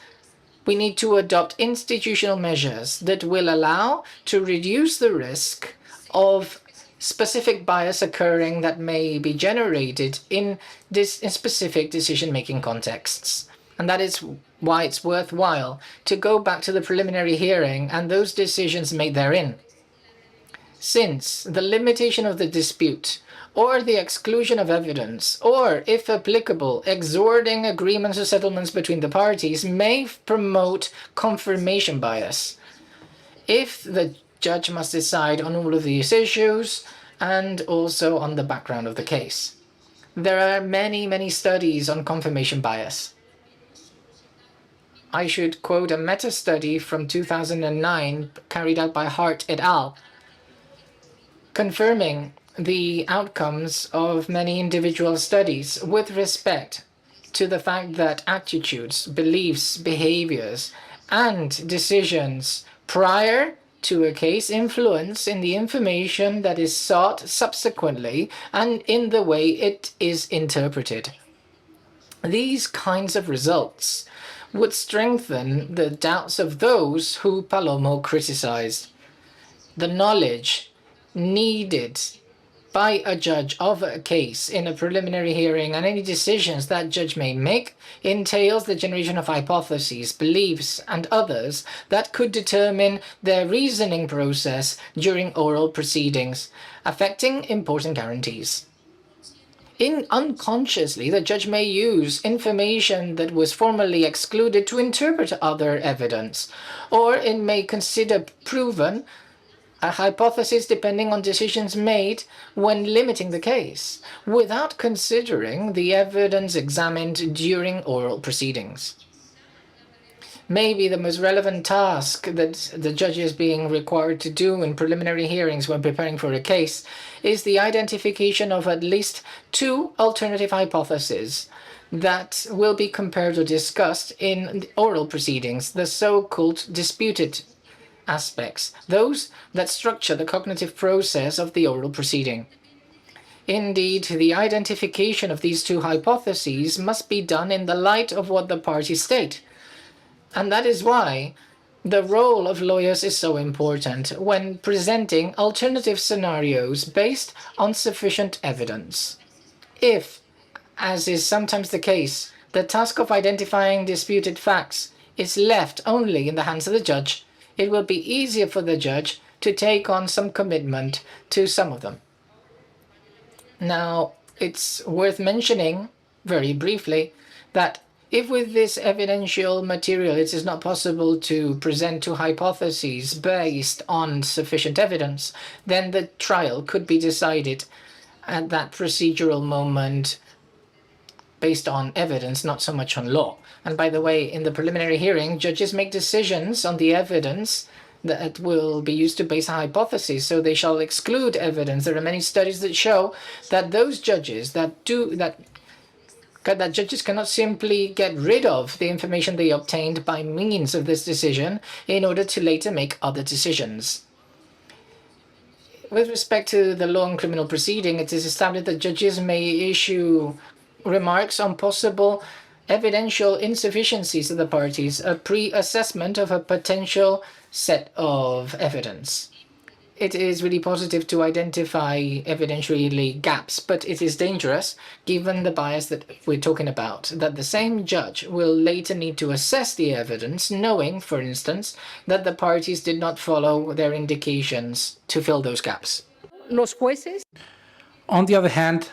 we need to adopt institutional measures that will allow to reduce the risk of specific bias occurring that may be generated in specific decision-making contexts. And that is why it's worthwhile to go back to the preliminary hearing and those decisions made therein. Since the limitation of the dispute, or the exclusion of evidence, or, if applicable, exhorting agreements or settlements between the parties may promote confirmation bias. If the judge must decide on all of these issues and also on the background of the case. There are many studies on confirmation bias. I should quote a meta-study from 2009 carried out by Hart et al., confirming the outcomes of many individual studies with respect to the fact that attitudes, beliefs, behaviors, and decisions prior to a case influence in the information that is sought subsequently and in the way it is interpreted. These kinds of results would strengthen the doubts of those who Palomo criticized. The knowledge needed by a judge of a case in a preliminary hearing and any decisions that judge may make entails the generation of hypotheses, beliefs, and others that could determine their reasoning process during oral proceedings, affecting important guarantees. Unconsciously, the judge may use information that was formerly excluded to interpret other evidence, or it may consider proven a hypothesis depending on decisions made when limiting the case, without considering the evidence examined during oral proceedings. Maybe the most relevant task that the judge is being required to do in preliminary hearings when preparing for a case is the identification of at least two alternative hypotheses that will be compared or discussed in oral proceedings, the so-called disputed aspects, those that structure the cognitive process of the oral proceeding. Indeed, the identification of these two hypotheses must be done in the light of what the parties state. And that is why the role of lawyers is so important when presenting alternative scenarios based on sufficient evidence. If, as is sometimes the case, the task of identifying disputed facts is left only in the hands of the judge, it will be easier for the judge to take on some commitment to some of them. Now, it's worth mentioning, very briefly, that if with this evidential material it is not possible to present two hypotheses based on sufficient evidence, then the trial could be decided at that procedural moment based on evidence, not so much on law. And by the way, in the preliminary hearing, judges make decisions on the evidence that will be used to base a hypothesis, so they shall exclude evidence. There are many studies that show that those judges that judges cannot simply get rid of the information they obtained by means of this decision in order to later make other decisions. With respect to the law and criminal proceeding, it is established that judges may issue remarks on possible evidential insufficiencies of the parties, a pre-assessment of a potential set of evidence. It is really positive to identify evidentiary gaps, but it is dangerous, given the bias that we're talking about, that the same judge will later need to assess the evidence, knowing, for instance, that the parties did not follow their indications to fill those gaps. Los jueces. On the other hand,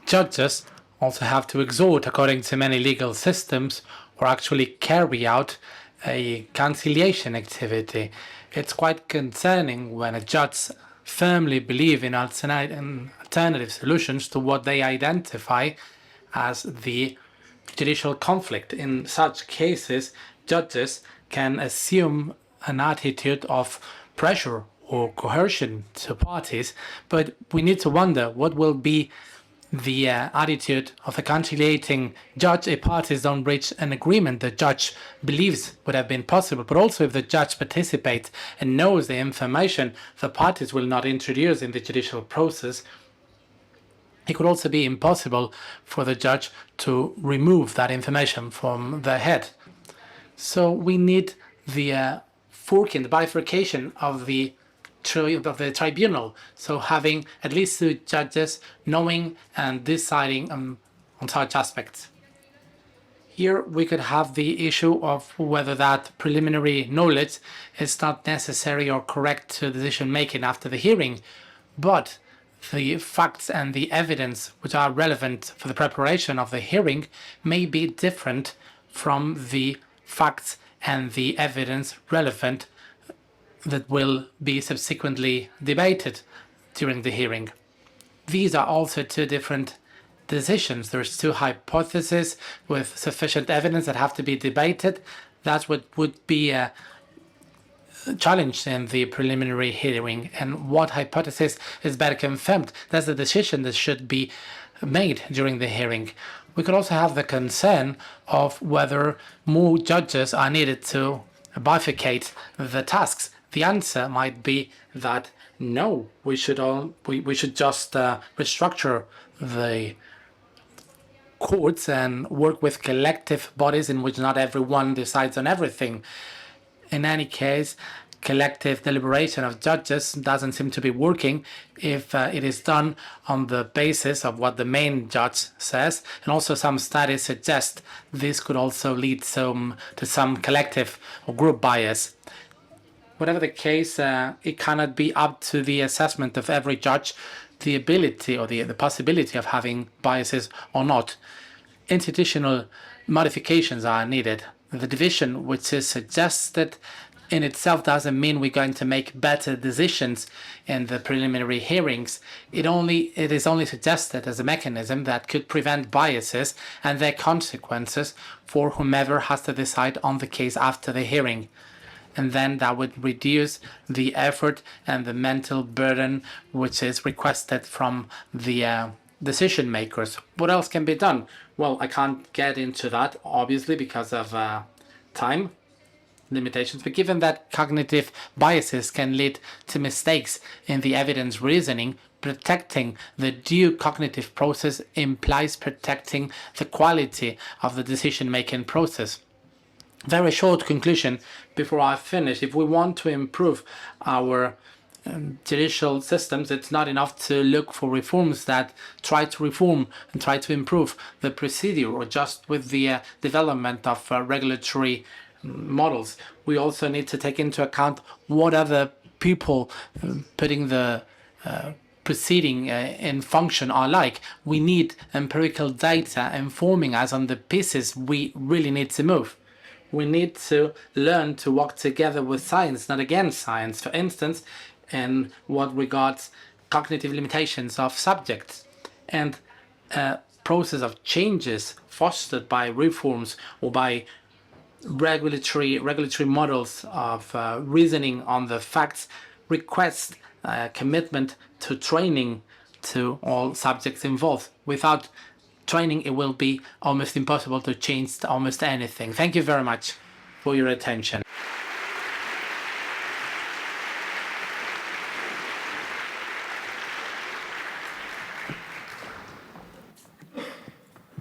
judges also have to exhort, according to many legal systems, or actually carry out a conciliation activity. It's quite concerning when a judge firmly believes in alternative solutions to what they identify as the judicial conflict. In such cases, judges can assume an attitude of pressure or coercion to parties, but we need to wonder what will be the attitude of a conciliating judge if parties don't reach an agreement the judge believes would have been possible. But also if the judge participates and knows the information the parties will not introduce in the judicial process, it could also be impossible for the judge to remove that information from their head. So we need the forking, the bifurcation of the tribunal, so having at least two judges knowing and deciding on such aspects. Here we could have the issue of whether that preliminary knowledge is not necessary or correct to decision making after the hearing, but the facts and the evidence which are relevant for the preparation of the hearing may be different from the facts and the evidence relevant that will be subsequently debated during the hearing. These are also two different decisions. There's two hypotheses with sufficient evidence that have to be debated. That's what would be challenged in the preliminary hearing, and what hypothesis is better confirmed. That's the decision that should be made during the hearing. We could also have the concern of whether more judges are needed to bifurcate the tasks. The answer might be that no, we should just restructure the courts and work with collective bodies in which not everyone decides on everything. In any case, collective deliberation of judges doesn't seem to be working if it is done on the basis of what the main judge says. And also some studies suggest this could also lead to some collective or group bias. Whatever the case, it cannot be up to the assessment of every judge the ability or the possibility of having biases or not. Institutional modifications are needed. The division which is suggested in itself doesn't mean we're going to make better decisions in the preliminary hearings. It is only suggested as a mechanism that could prevent biases and their consequences for whomever has to decide on the case after the hearing. And then that would reduce the effort and the mental burden which is requested from the decision makers. What else can be done? Well, I can't get into that, obviously, because of time limitations, but given that cognitive biases can lead to mistakes in the evidence reasoning, protecting the due cognitive process implies protecting the quality of the decision-making process. Very short conclusion before I finish. If we want to improve our judicial systems, it's not enough to look for reforms that try to reform and try to improve the procedure or just with the development of regulatory models. We also need to take into account what other people putting the proceeding in function are like. We need empirical data informing us on the pieces we really need to move. We need to learn to work together with science, not against science. For instance, in what regards cognitive limitations of subjects and process of changes fostered by reforms or by regulatory models of reasoning on the facts request commitment to training to all subjects involved. Without training, it will be almost impossible to change almost anything. Thank you very much for your attention.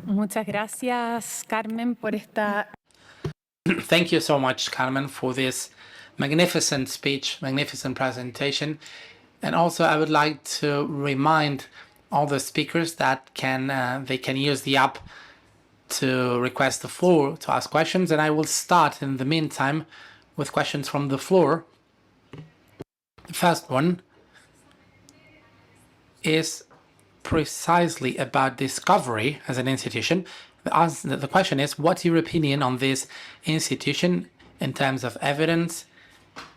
Muchas gracias, Carmen, por esta. Thank you so much, Carmen, for this magnificent speech, magnificent presentation. And also, I would like to remind all the speakers that they can use the app to request the floor to ask questions. And I will start in the meantime with questions from the floor. The first one is precisely about discovery as an institution. The question is, what's your opinion on this institution in terms of evidence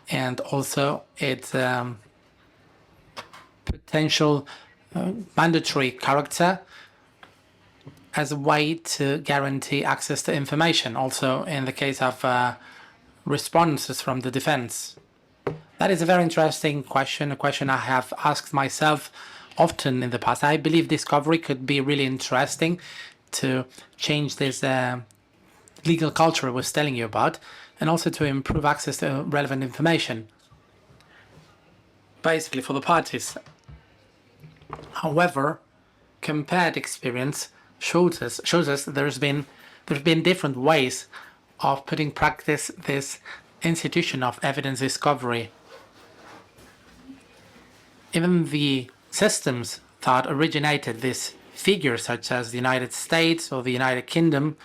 and also its potential mandatory character as a way to guarantee access to information, also in the case of responses from the defense? That is a very interesting question, a question I have asked myself often in the past. I believe discovery could be really interesting to change this legal culture I was telling you about, and also to improve access to relevant information, basically for the parties. However, compared experience shows us there's been different ways of putting practice this institution of evidence discovery. Even the systems that originated this figures, such as the United States or the United Kingdom,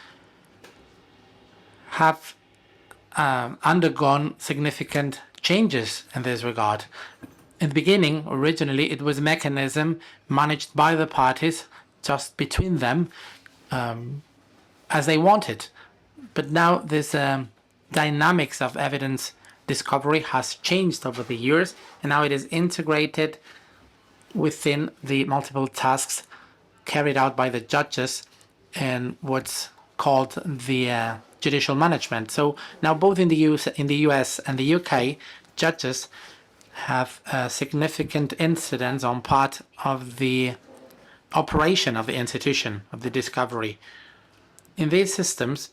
have undergone significant changes in this regard. In the beginning, originally, it was a mechanism managed by the parties just between them as they wanted. But now this dynamics of evidence discovery has changed over the years, and now it is integrated within the multiple tasks carried out by the judges and what's called the judicial management. So now both in the US and the UK, judges have significant incidence on part of the operation of the institution of the discovery. In these systems,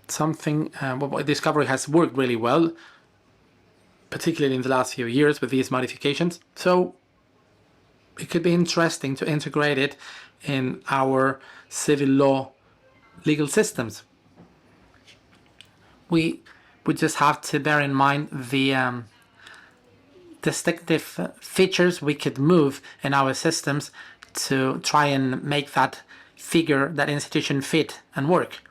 discovery has worked really well, particularly in the last few years with these modifications. So it could be interesting to integrate it in our civil law legal systems. We would just have to bear in mind the distinctive features we could move in our systems to try and make that institution fit and work.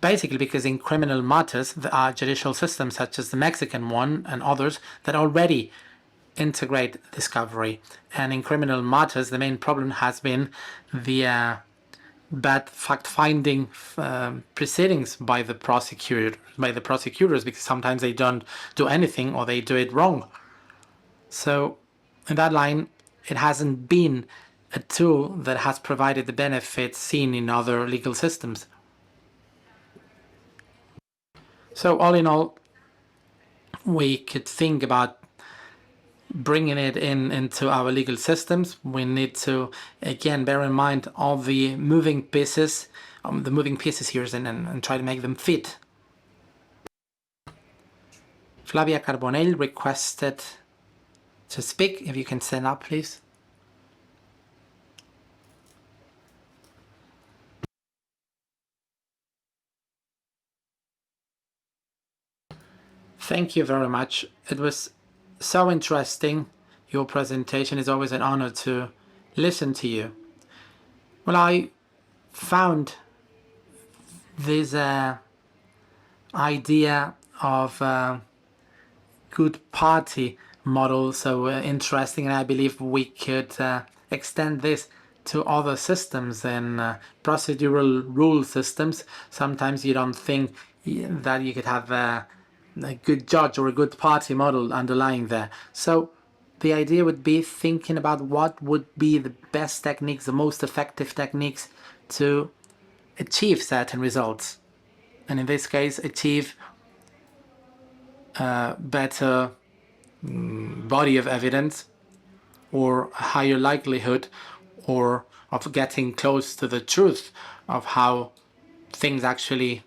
Basically, because in criminal matters, there are judicial systems such as the Mexican one and others that already integrate discovery. And in criminal matters, the main problem has been the bad fact-finding proceedings by the prosecutors, because sometimes they don't do anything or they do it wrong. So in that line, it hasn't been a tool that has provided the benefits seen in other legal systems. So all in all, we could think about bringing it into our legal systems. We need to again bear in mind all the moving pieces here and try to make them fit. Flavia Carbonell requested to speak. If you can stand up, please. Thank you very much. It was so interesting. Your presentation is always an honor to listen to you. Well, I found this idea of good party model so interesting, and I believe we could extend this to other systems and procedural rule systems. Sometimes you don't think that you could have a good judge or a good party model underlying there. So the idea would be thinking about what would be the best techniques, the most effective techniques to achieve certain results. And in this case, achieve a better body of evidence or a higher likelihood or of getting close to the truth of how things actually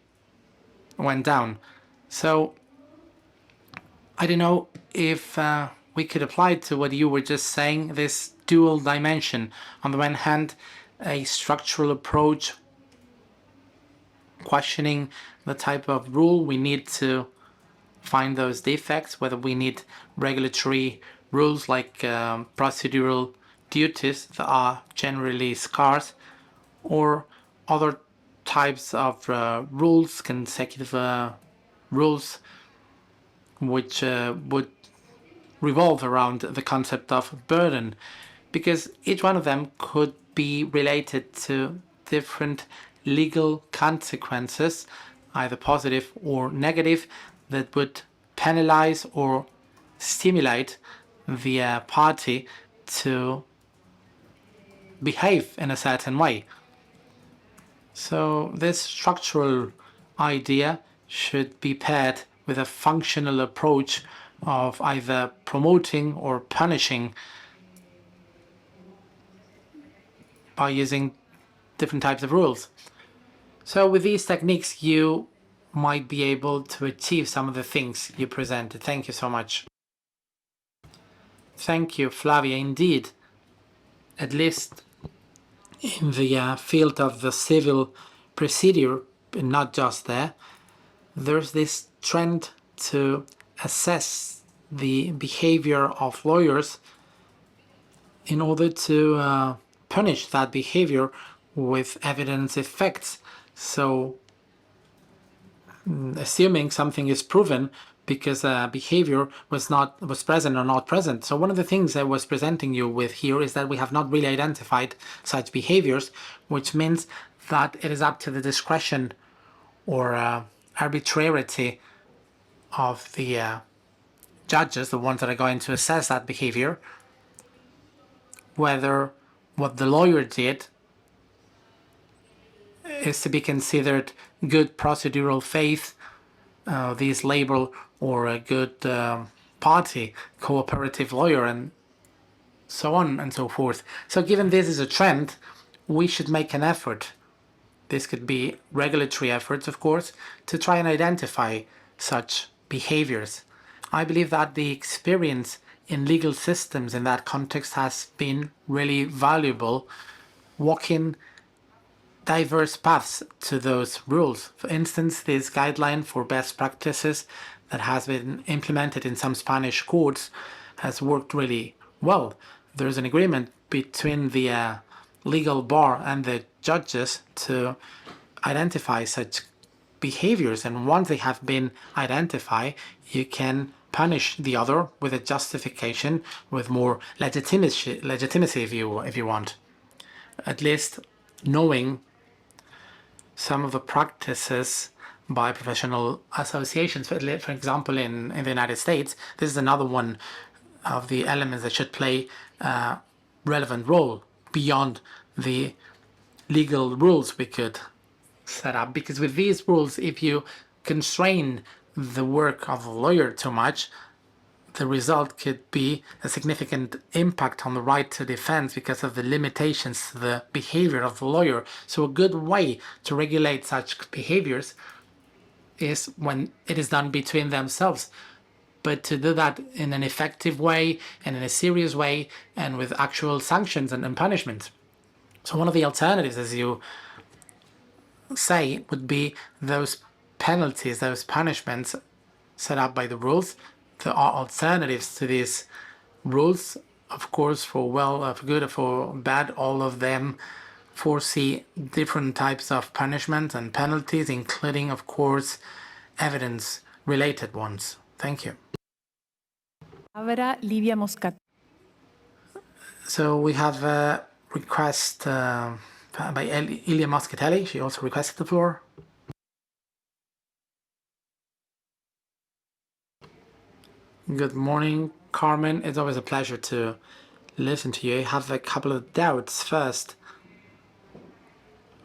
went down. So I don't know if we could apply to what you were just saying, this dual dimension. On the one hand, a structural approach, questioning the type of rule we need to find those defects, whether we need regulatory rules like procedural duties that are generally scarce, or other types of rules, consecutive rules, which would revolve around the concept of burden, because each one of them could be related to different legal consequences, either positive or negative, that would penalize or stimulate the party to behave in a certain way. So this structural idea should be paired with a functional approach of either promoting or punishing by using different types of rules. So with these techniques, you might be able to achieve some of the things you presented. Thank you so much. Thank you, Flavia. Indeed, at least in the field of the civil procedure, but not just there, there's this trend to assess the behavior of lawyers in order to punish that behavior with evidence effects. So assuming something is proven because behavior was present or not present. So one of the things I was presenting you with here is that we have not really identified such behaviors, which means that it is up to the discretion or arbitrarity of the judges, the ones that are going to assess that behavior, whether what the lawyer did is to be considered good procedural faith, this label, or a good party, cooperative lawyer, and so on and so forth. So given this is a trend, we should make an effort. This could be regulatory efforts, of course, to try and identify such behaviors. I believe that the experience in legal systems in that context has been really valuable, walking diverse paths to those rules. For instance, this guideline for best practices that has been implemented in some Spanish courts has worked really well. There's an agreement between the legal bar and the judges to identify such behaviors, and once they have been identified, you can punish the other with a justification, with more legitimacy if you want. At least knowing some of the practices by professional associations. For example, in the United States, this is another one of the elements that should play a relevant role beyond the legal rules we could set up. Because with these rules, if you constrain the work of a lawyer too much, the result could be a significant impact on the right to defense because of the limitations to the behavior of the lawyer. So a good way to regulate such behaviors is when it is done between themselves. But to do that in an effective way and in a serious way and with actual sanctions and punishment. So one of the alternatives, as you say, would be those penalties, those punishments set up by the rules. There are alternatives to these rules, of course, for well, for good, or for bad. All of them foresee different types of punishment and penalties, including, of course, evidence-related ones. Thank you. Ahora, Livia Moscat. So we have a request by Ilia Moscatelli. She also requested the floor. Good morning, Carmen. It's always a pleasure to listen to you. I have a couple of doubts. First,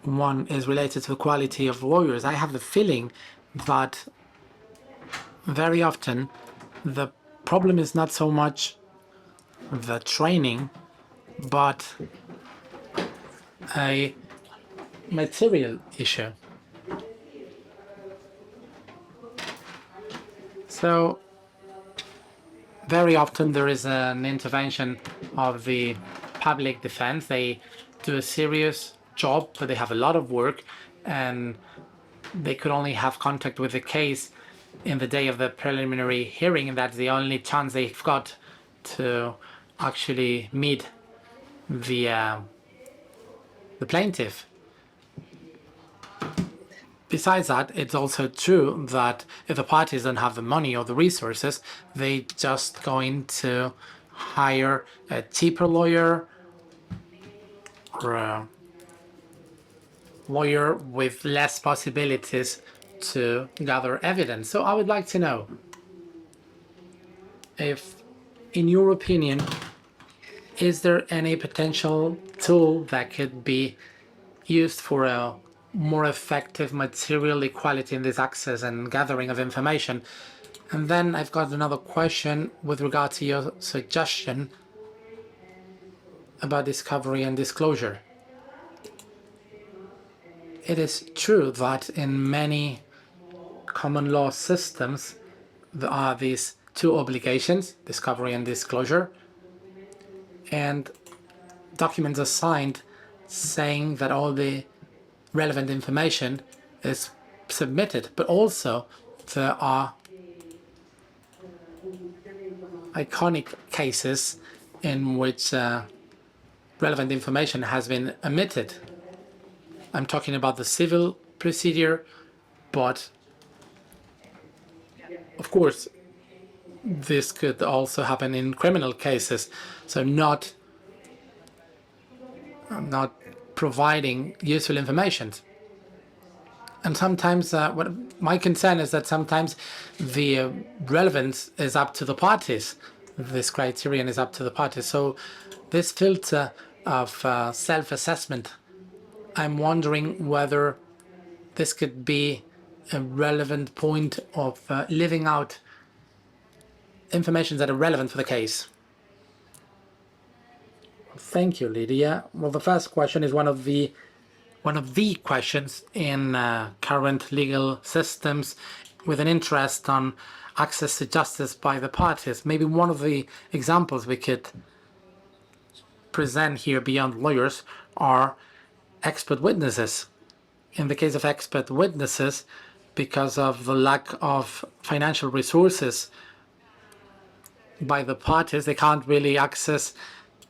one is related to the quality of lawyers. I have the feeling that very often the problem is not so much the training, but a material issue. So very often there is an intervention of the public defense. They do a serious job, but they have a lot of work, and they could only have contact with the case in the day of the preliminary hearing, and that's the only chance they've got to actually meet the plaintiff. Besides that, it's also true that if the parties don't have the money or the resources, they just going to hire a cheaper lawyer or a lawyer with less possibilities to gather evidence. So I would like to know if, in your opinion, is there any potential tool that could be used for a more effective material equality in this access and gathering of information? And then I've got another question with regard to your suggestion about discovery and disclosure. It is true that in many common law systems there are these two obligations, discovery and disclosure, and documents are signed saying that all the relevant information is submitted, but also there are iconic cases in which relevant information has been omitted. I'm talking about the civil procedure, but of course this could also happen in criminal cases. So not providing useful information. And sometimes, what my concern is that sometimes the relevance is up to the parties. This criterion is up to the parties. So this filter of self-assessment, I'm wondering whether this could be a relevant point of living out information that are relevant for the case. Thank you, Lydia. Well, the first question is one of the questions in current legal systems with an interest on access to justice by the parties. Maybe one of the examples we could present here beyond lawyers are expert witnesses. In the case of expert witnesses, because of the lack of financial resources by the parties, they can't really access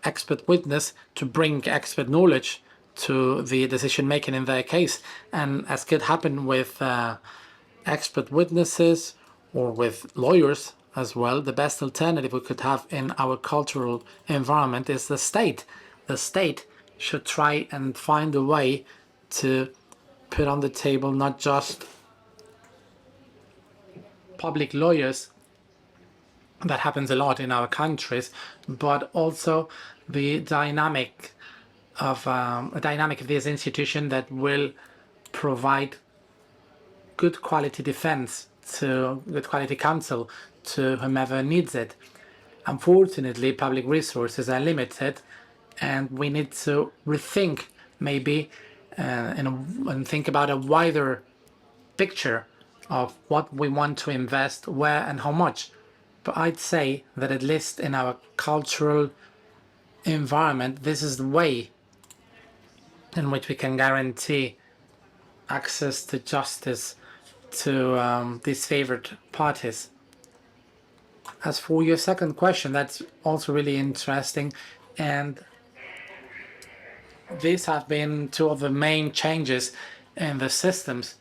expert witness to bring expert knowledge to the decision making in their case. And as could happen with expert witnesses or with lawyers as well, the best alternative we could have in our cultural environment is the state. The state should try and find a way to put on the table not just public lawyers, that happens a lot in our countries, but also the dynamic of this institution that will provide good quality defense to good quality counsel to whomever needs it. Unfortunately, public resources are limited, and we need to rethink maybe and think about a wider picture of what we want to invest, where and how much. But I'd say that at least in our cultural environment, this is the way in which we can guarantee access to justice to these favored parties. As for your second question, that's also really interesting, and these have been two of the main changes in the systems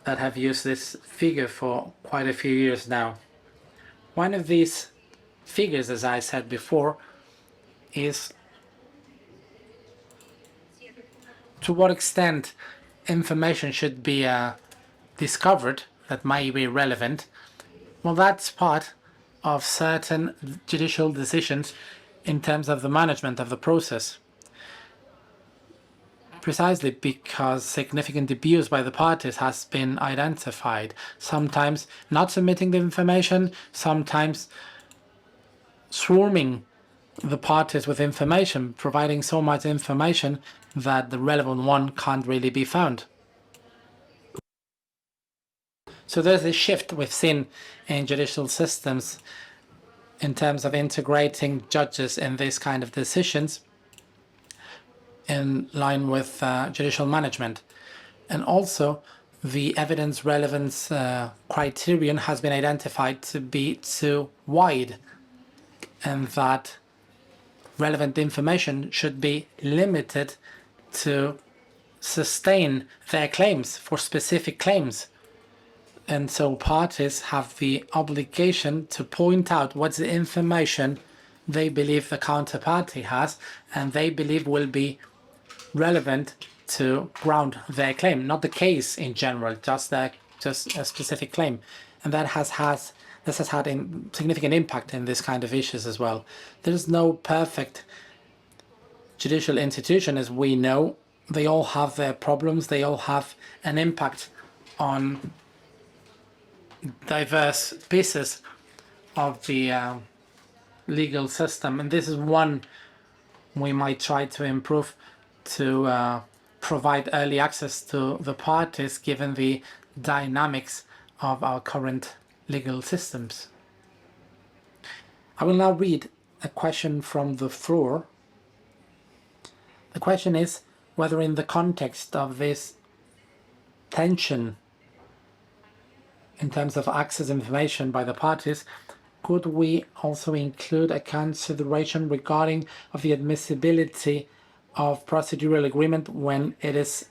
that have used this figure for quite a few years now. One of these figures, as I said before, is to what extent information should be discovered that may be relevant. Well, that's part of certain judicial decisions in terms of the management of the process. Precisely because significant abuse by the parties has been identified, sometimes not submitting the information, sometimes swarming the parties with information, providing so much information that the relevant one can't really be found. So there's a shift we've seen in judicial systems in terms of integrating judges in these kind of decisions in line with judicial management. And also the evidence relevance criterion has been identified to be too wide, and that relevant information should be limited to sustain their claims for specific claims. And so parties have the obligation to point out what's the information they believe the counterparty has and they believe will be relevant to ground their claim, not the case in general, just a specific claim. And this has had a significant impact in this kind of issues as well. There's no perfect judicial institution, as we know. They all have their problems. They all have an impact on diverse pieces of the legal system. And this is one we might try to improve, to provide early access to the parties given the dynamics of our current legal systems. I will now read a question from the floor. The question is whether in the context of this tension in terms of access information by the parties, could we also include a consideration regarding of the admissibility of procedural agreement when it is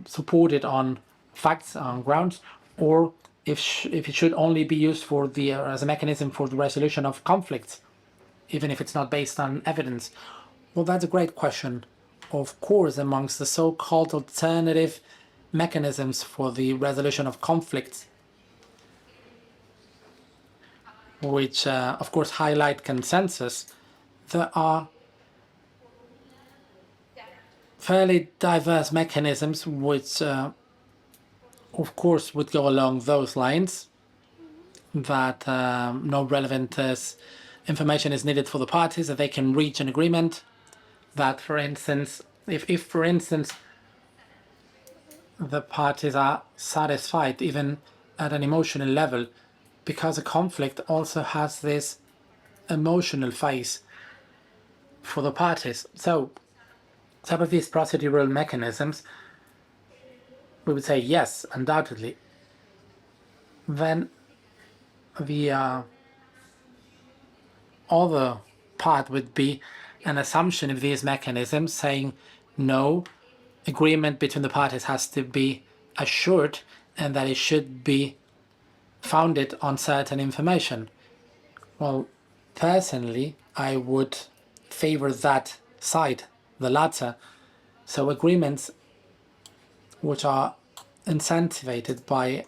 supported on facts, on grounds, or if it should only be used for the as a mechanism for the resolution of conflicts, even if it's not based on evidence? Well, that's a great question. of course, amongst the so-called alternative mechanisms for the resolution of conflicts, which, of course, highlight consensus, there are fairly diverse mechanisms which, of course, would go along those lines, that no relevant information is needed for the parties, that they can reach an agreement, that, for instance, if for instance, the parties are satisfied, even at an emotional level, because a conflict also has this emotional phase for the parties. So, some of these procedural mechanisms, we would say yes, undoubtedly. Then the other part would be an assumption of these mechanisms saying no, agreement between the parties has to be assured and that it should be founded on certain information. Well, personally, I would favor that side, the latter. So agreements which are incentivated by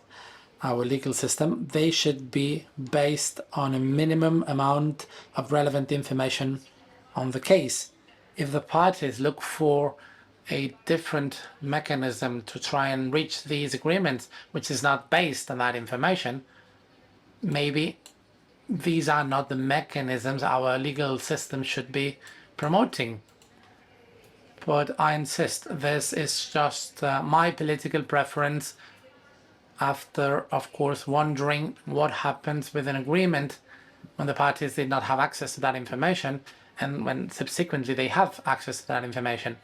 our legal system, they should be based on a minimum amount of relevant information on the case. If the parties look for a different mechanism to try and reach these agreements, which is not based on that information, maybe these are not the mechanisms our legal system should be promoting. But I insist, this is just my political preference after, of course, wondering what happens with an agreement when the parties did not have access to that information and when subsequently they have access to that information.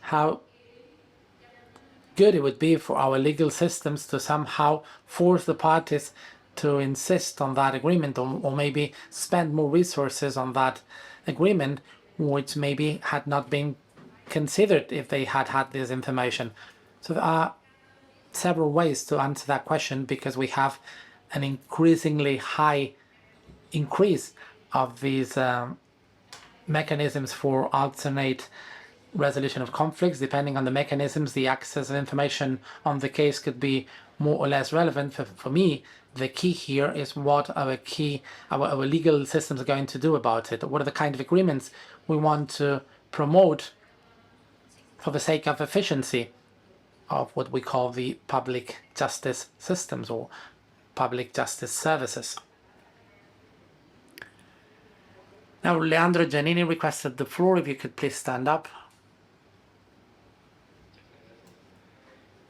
How good it would be for our legal systems to somehow force the parties to insist on that agreement, or maybe spend more resources on that agreement, which maybe had not been considered if they had had this information. So there are several ways to answer that question, because we have an increasingly high increase of these mechanisms for alternate resolution of conflicts. Depending on the mechanisms, the access of information on the case could be more or less relevant. For me, the key here is what our legal systems are going to do about it. What are the kind of agreements we want to promote for the sake of efficiency of what we call the public justice systems or public justice services. Now, Leandro Giannini requested the floor. If you could please stand up.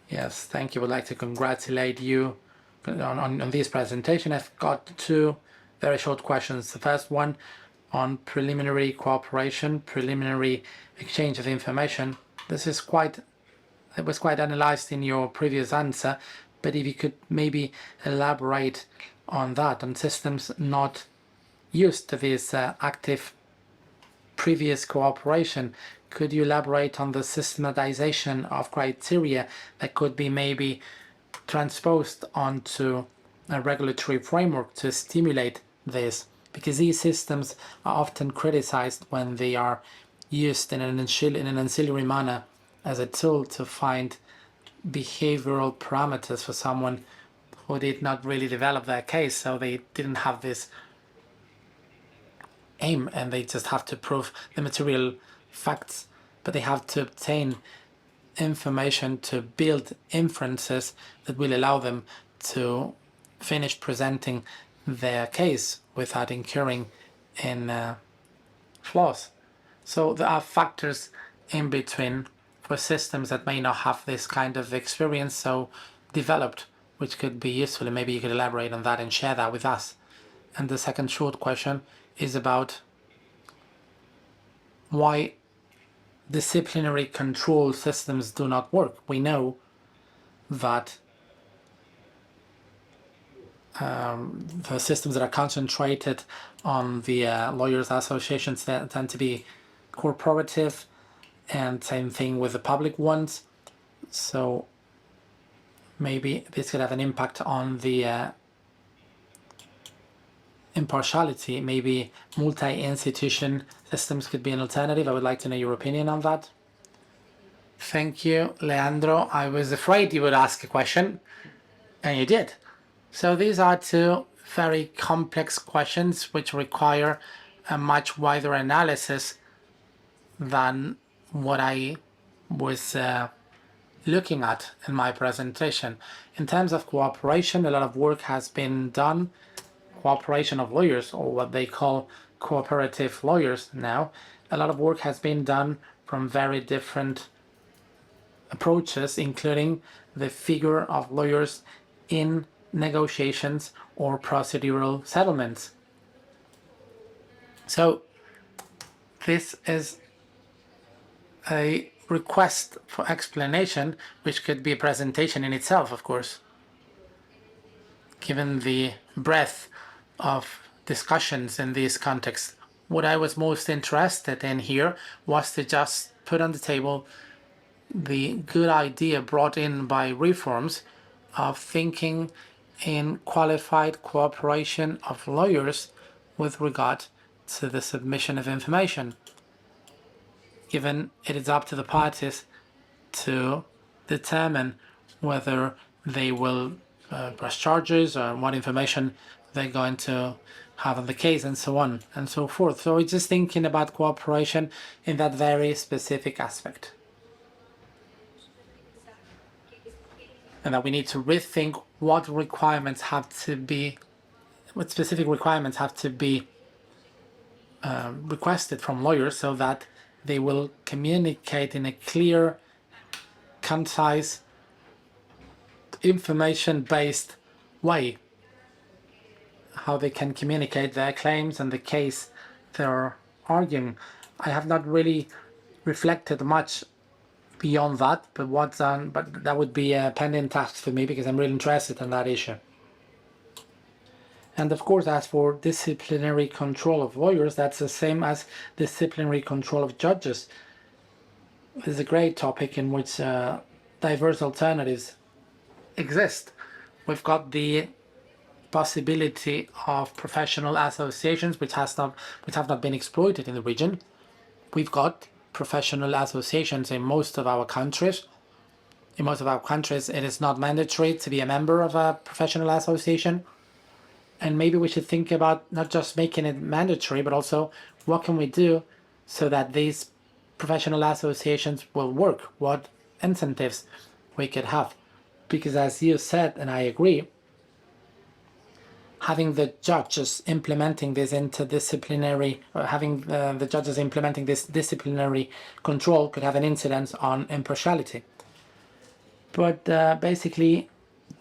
Yes, thank you. I would like to congratulate you on this presentation. I've got two very short questions. The first one on preliminary cooperation, preliminary exchange of information. It was quite analyzed in your previous answer, but if you could maybe elaborate on that, on systems not used to this active previous cooperation. Could you elaborate on the systematization of criteria that could be maybe transposed onto a regulatory framework to stimulate this? Because these systems are often criticized when they are used in an ancillary manner as a tool to find behavioral parameters for someone who did not really develop their case, so they didn't have this aim and they just have to prove the material facts, but they have to obtain information to build inferences that will allow them to finish presenting their case without incurring in flaws. So there are factors in between for systems that may not have this kind of experience so developed, which could be useful, and maybe you could elaborate on that and share that with us. And the second short question is about why disciplinary control systems do not work. We know that the systems that are concentrated on the lawyers' associations tend to be corporative, and same thing with the public ones. So maybe this could have an impact on the impartiality. Maybe multi-institution systems could be an alternative. I would like to know your opinion on that. Thank you, Leandro. I was afraid you would ask a question, and you did. So these are two very complex questions which require a much wider analysis than what I was looking at in my presentation. In terms of cooperation, a lot of work has been done. Cooperation of lawyers, or what they call cooperative lawyers now. A lot of work has been done from very different approaches, including the figure of lawyers in negotiations or procedural settlements. So this is a request for explanation, which could be a presentation in itself, of course, given the breadth of discussions in this context. What I was most interested in here was to just put on the table the good idea brought in by reforms of thinking in qualified cooperation of lawyers with regard to the submission of information, given it is up to the parties to determine whether they will press charges or what information they're going to have on the case and so on and so forth. So we're just thinking about cooperation in that very specific aspect. And that we need to rethink what specific requirements have to be requested from lawyers so that they will communicate in a clear, concise, information-based way how they can communicate their claims and the case they're arguing. I have not really reflected much beyond that, but that would be a pending task for me because I'm really interested in that issue. And of course, as for disciplinary control of lawyers, that's the same as disciplinary control of judges. This is a great topic in which diverse alternatives exist. We've got the possibility of professional associations which have not been exploited in the region. We've got professional associations in most of our countries. In most of our countries, it is not mandatory to be a member of a professional association. And maybe we should think about not just making it mandatory, but also what can we do so that these professional associations will work? What incentives we could have? Because as you said, and I agree, having the judges implementing this interdisciplinary, or having the judges implementing this disciplinary control could have an incidence on impartiality. But basically,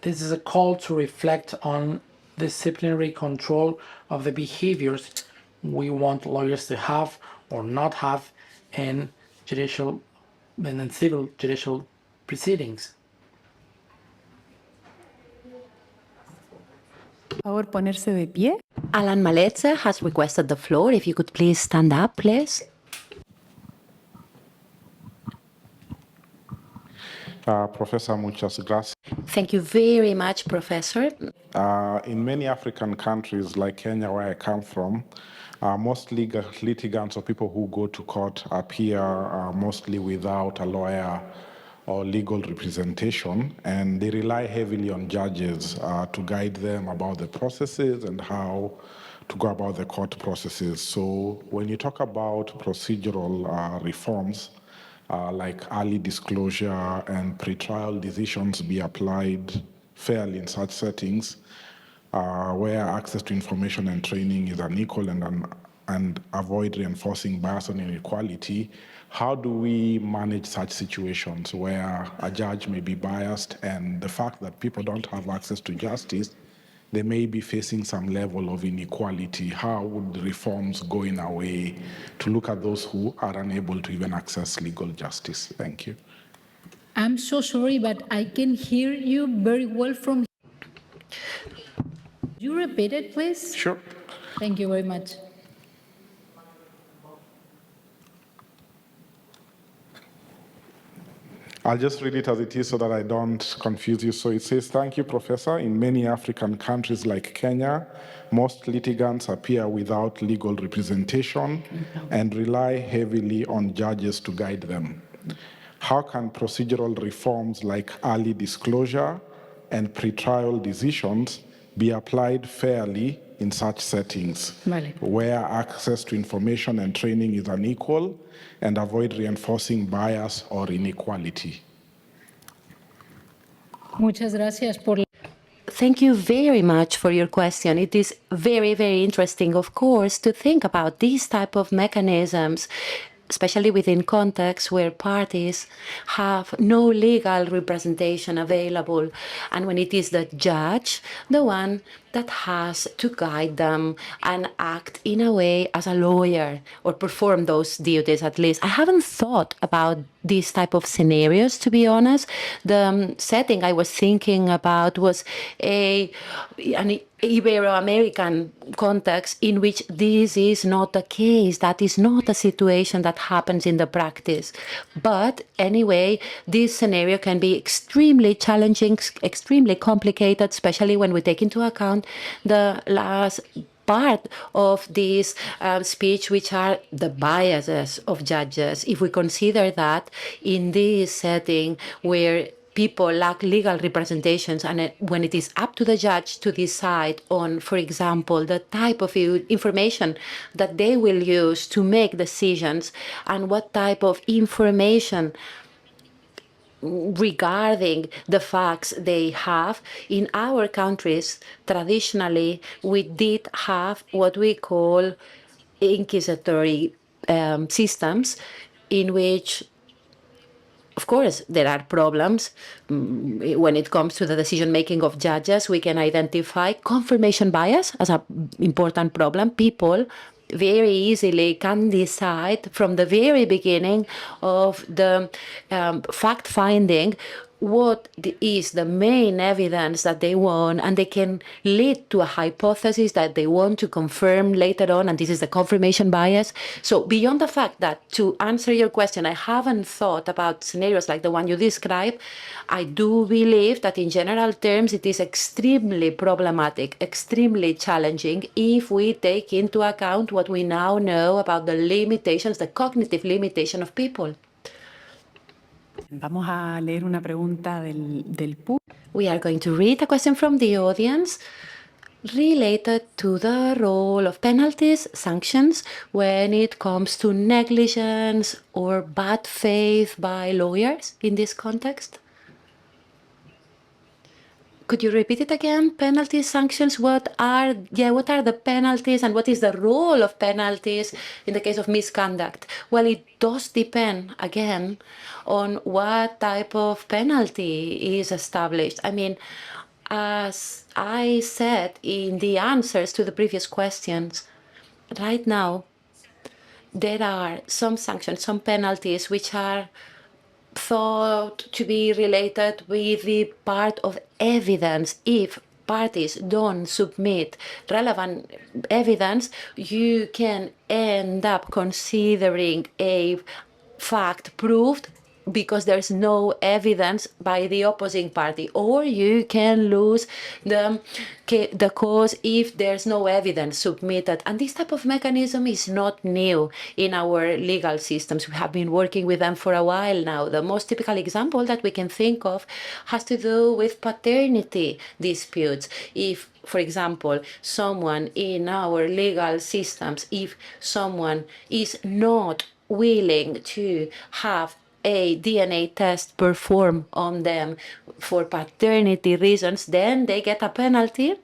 this is a call to reflect on disciplinary control of the behaviors we want lawyers to have or not have in civil judicial proceedings. Por favor, ponerse de pie. Alan Maleza has requested the floor. If you could please stand up, please. Professor, muchas gracias. Thank you very much, Professor. In many African countries like Kenya, where I come from, most litigants or people who go to court appear mostly without a lawyer or legal representation, and they rely heavily on judges to guide them about the processes and how to go about the court processes. So when you talk about procedural reforms, like early disclosure and pretrial decisions be applied fairly in such settings, where access to information and training is unequal and avoid reinforcing bias and inequality, how do we manage such situations where a judge may be biased and the fact that people don't have access to justice, they may be facing some level of inequality? How would reforms go in a way to look at those who are unable to even access legal justice? Thank you. I'm so sorry, but I can hear you very well from here. You repeat it, please? Sure. Thank you very much. I'll just read it as it is so that I don't confuse you. So it says, thank you, Professor. In many African countries like Kenya, most litigants appear without legal representation and rely heavily on judges to guide them. How can procedural reforms like early disclosure and pretrial decisions be applied fairly in such settings where access to information and training is unequal, and avoid reinforcing bias or inequality? Muchas gracias por la... Thank you very much for your question. It is very, very interesting, of course, to think about these type of mechanisms, especially within contexts where parties have no legal representation available, and when it is the judge, the one that has to guide them and act in a way as a lawyer or perform those duties at least. I haven't thought about these type of scenarios, to be honest. The setting I was thinking about was an Ibero-American context in which this is not the case. That is not a situation that happens in the practice. But anyway, this scenario can be extremely challenging, extremely complicated, especially when we take into account the last part of this speech, which are the biases of judges. If we consider that in this setting where people lack legal representations, and when it is up to the judge to decide on, for example, the type of information that they will use to make decisions and what type of information regarding the facts they have. In our countries, traditionally, we did have what we call inquisitory systems in which, of course, there are problems when it comes to the decision-making of judges. We can identify confirmation bias as an important problem. People very easily can decide from the very beginning of the fact-finding what is the main evidence that they want, and they can lead to a hypothesis that they want to confirm later on, and this is the confirmation bias. So beyond the fact that, to answer your question, I haven't thought about scenarios like the one you described, I do believe that in general terms it is extremely problematic, extremely challenging if we take into account what we now know about the limitations, the cognitive limitation of people. Vamos a leer una pregunta del público. We are going to read a question from the audience related to the role of penalties, sanctions, when it comes to negligence or bad faith by lawyers in this context. Could you repeat it again? Penalties, sanctions, what are the penalties, and what is the role of penalties in the case of misconduct? Well, it does depend, again, on what type of penalty is established. I mean, as I said in the answers to the previous questions, right now, there are some sanctions, some penalties which are thought to be related with the part of evidence. If parties don't submit relevant evidence, you can end up considering a fact proved because there's no evidence by the opposing party, or you can lose the cause if there's no evidence submitted. And this type of mechanism is not new in our legal systems. We have been working with them for a while now. The most typical example that we can think of has to do with paternity disputes. If, for example, someone in our legal systems, if someone is not willing to have a DNA test performed on them for paternity reasons, then they get a penalty,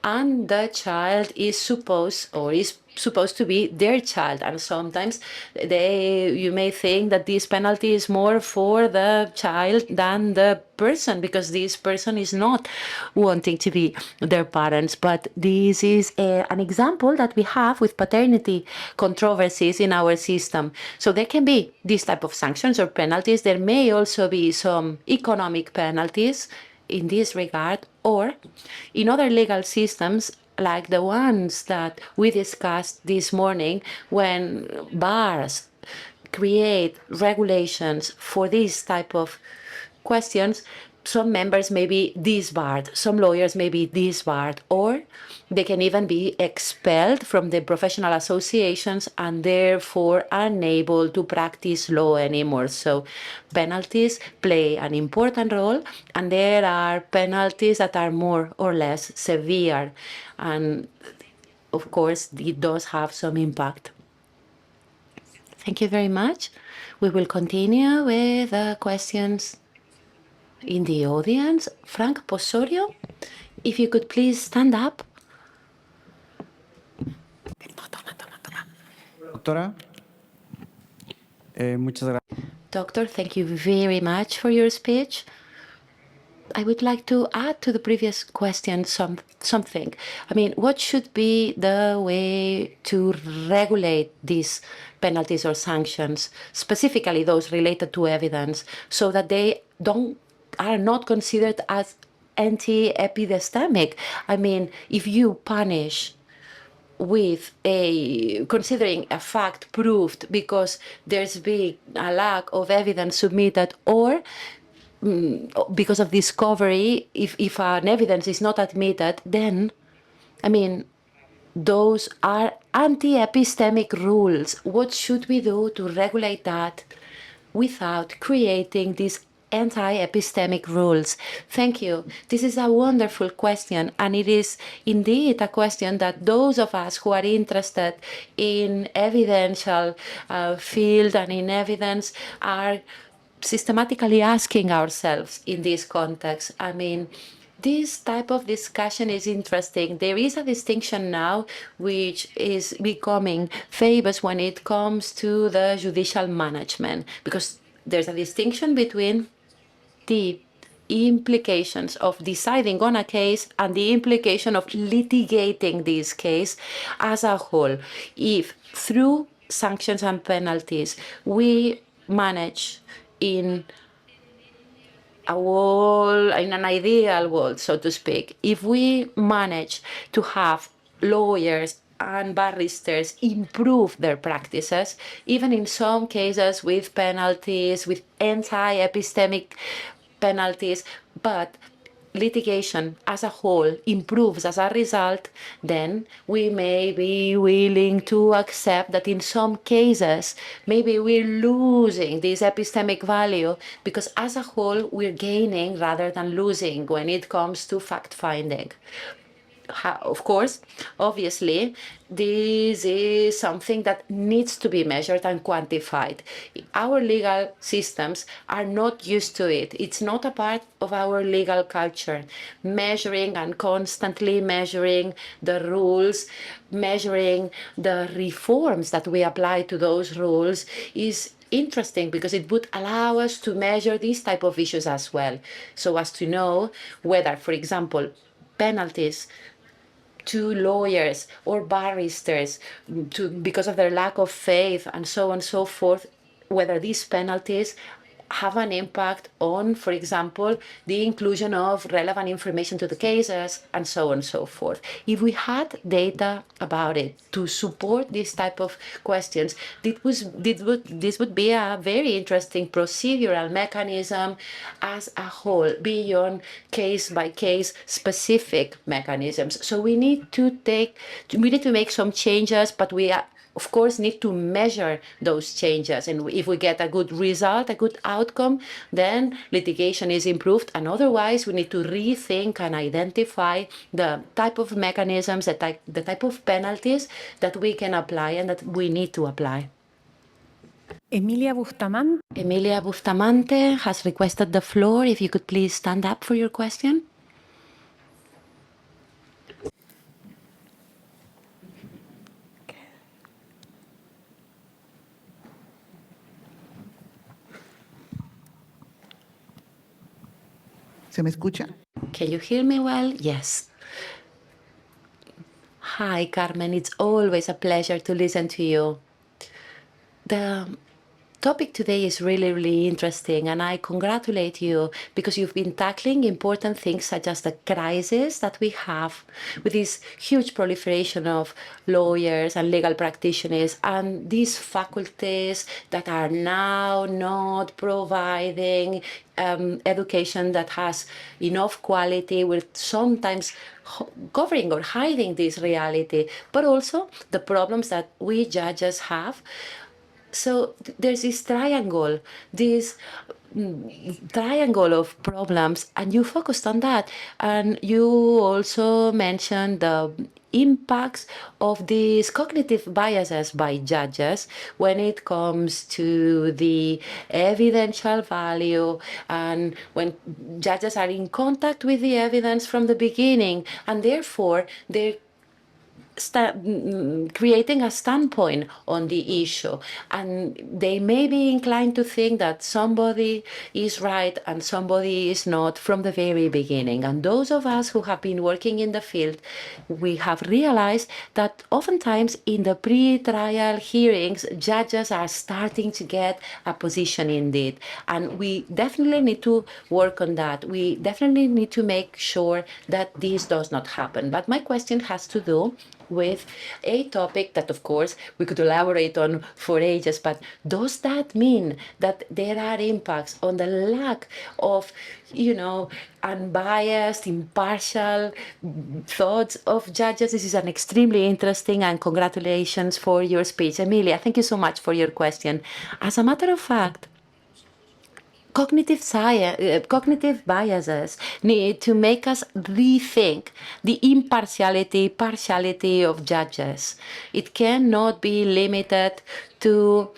and the child is supposed to be their child. And sometimes you may think that this penalty is more for the child than the person, because this person is not wanting to be their parents. But this is an example that we have with paternity controversies in our system. So there can be this type of sanctions or penalties. There may also be some economic penalties in this regard, or in other legal systems like the ones that we discussed this morning, when bars create regulations for this type of questions, some members may be disbarred, some lawyers may be disbarred, or they can even be expelled from the professional associations and therefore unable to practice law anymore. So penalties play an important role, and there are penalties that are more or less severe. And of course, it does have some impact. Thank you very much. We will continue with questions in the audience. Frank Posorio, if you could please stand up. Doctora, muchas gracias. Doctor, thank you very much for your speech. I would like to add to the previous question something. I mean, what should be the way to regulate these penalties or sanctions, specifically those related to evidence, so that they are not considered as anti-epidemic? I mean, if you punish with considering a fact proved because there's been a lack of evidence submitted, or because of discovery, if an evidence is not admitted, then, I mean, those are anti-epistemic rules. What should we do to regulate that without creating these anti-epistemic rules? Thank you. This is a wonderful question, and it is indeed a question that those of us who are interested in evidential field and in evidence are systematically asking ourselves in this context. I mean, this type of discussion is interesting. There is a distinction now which is becoming famous when it comes to the judicial management, because there's a distinction between the implications of deciding on a case and the implication of litigating this case as a whole. If through sanctions and penalties we manage in an ideal world, so to speak, if we manage to have lawyers and barristers improve their practices, even in some cases with penalties, with anti-epistemic penalties, but litigation as a whole improves as a result, then we may be willing to accept that in some cases, maybe we're losing this epistemic value because as a whole, we're gaining rather than losing when it comes to fact-finding. Of course, obviously, this is something that needs to be measured and quantified. Our legal systems are not used to it. It's not a part of our legal culture. Measuring and constantly measuring the rules, measuring the reforms that we apply to those rules is interesting because it would allow us to measure these type of issues as well, so as to know whether, for example, penalties to lawyers or barristers because of their lack of faith and so on and so forth, whether these penalties have an impact on, for example, the inclusion of relevant information to the cases and so on and so forth. If we had data about it to support this type of questions, this would be a very interesting procedural mechanism as a whole, beyond case-by-case specific mechanisms. So we need to make some changes, but we of course, need to measure those changes. And if we get a good result, a good outcome, then litigation is improved. And otherwise, we need to rethink and identify the type of mechanisms, the type of penalties that we can apply and that we need to apply. Emilia Bustamante. Emilia Bustamante has requested the floor. If you could please stand up for your question. ¿Se me escucha? Can you hear me well? Yes. Hi, Carmen. It's always a pleasure to listen to you. topic today is really, really interesting, and I congratulate you because you've been tackling important things such as the crisis that we have with this huge proliferation of lawyers and legal practitioners and these faculties that are now not providing education that has enough quality, with sometimes covering or hiding this reality, but also the problems that we judges have. So there's this triangle of problems, and you focused on that. And you also mentioned the impacts of these cognitive biases by judges when it comes to the evidential value, and when judges are in contact with the evidence from the beginning, and therefore they're creating a standpoint on the issue, and they may be inclined to think that somebody is right and somebody is not from the very beginning. And those of us who have been working in the field, we have realized that oftentimes in the pre-trial hearings, judges are starting to get a position indeed, and we definitely need to work on that. We definitely need to make sure that this does not happen. But my question has to do with a topic that, of course, we could elaborate on for ages, but does that mean that there are impacts on the lack of, unbiased, impartial thoughts of judges? This is an extremely interesting, and congratulations for your speech. Emilia, thank you so much for your question. As a matter of fact, cognitive biases need to make us rethink the partiality of judges. It cannot be limited to,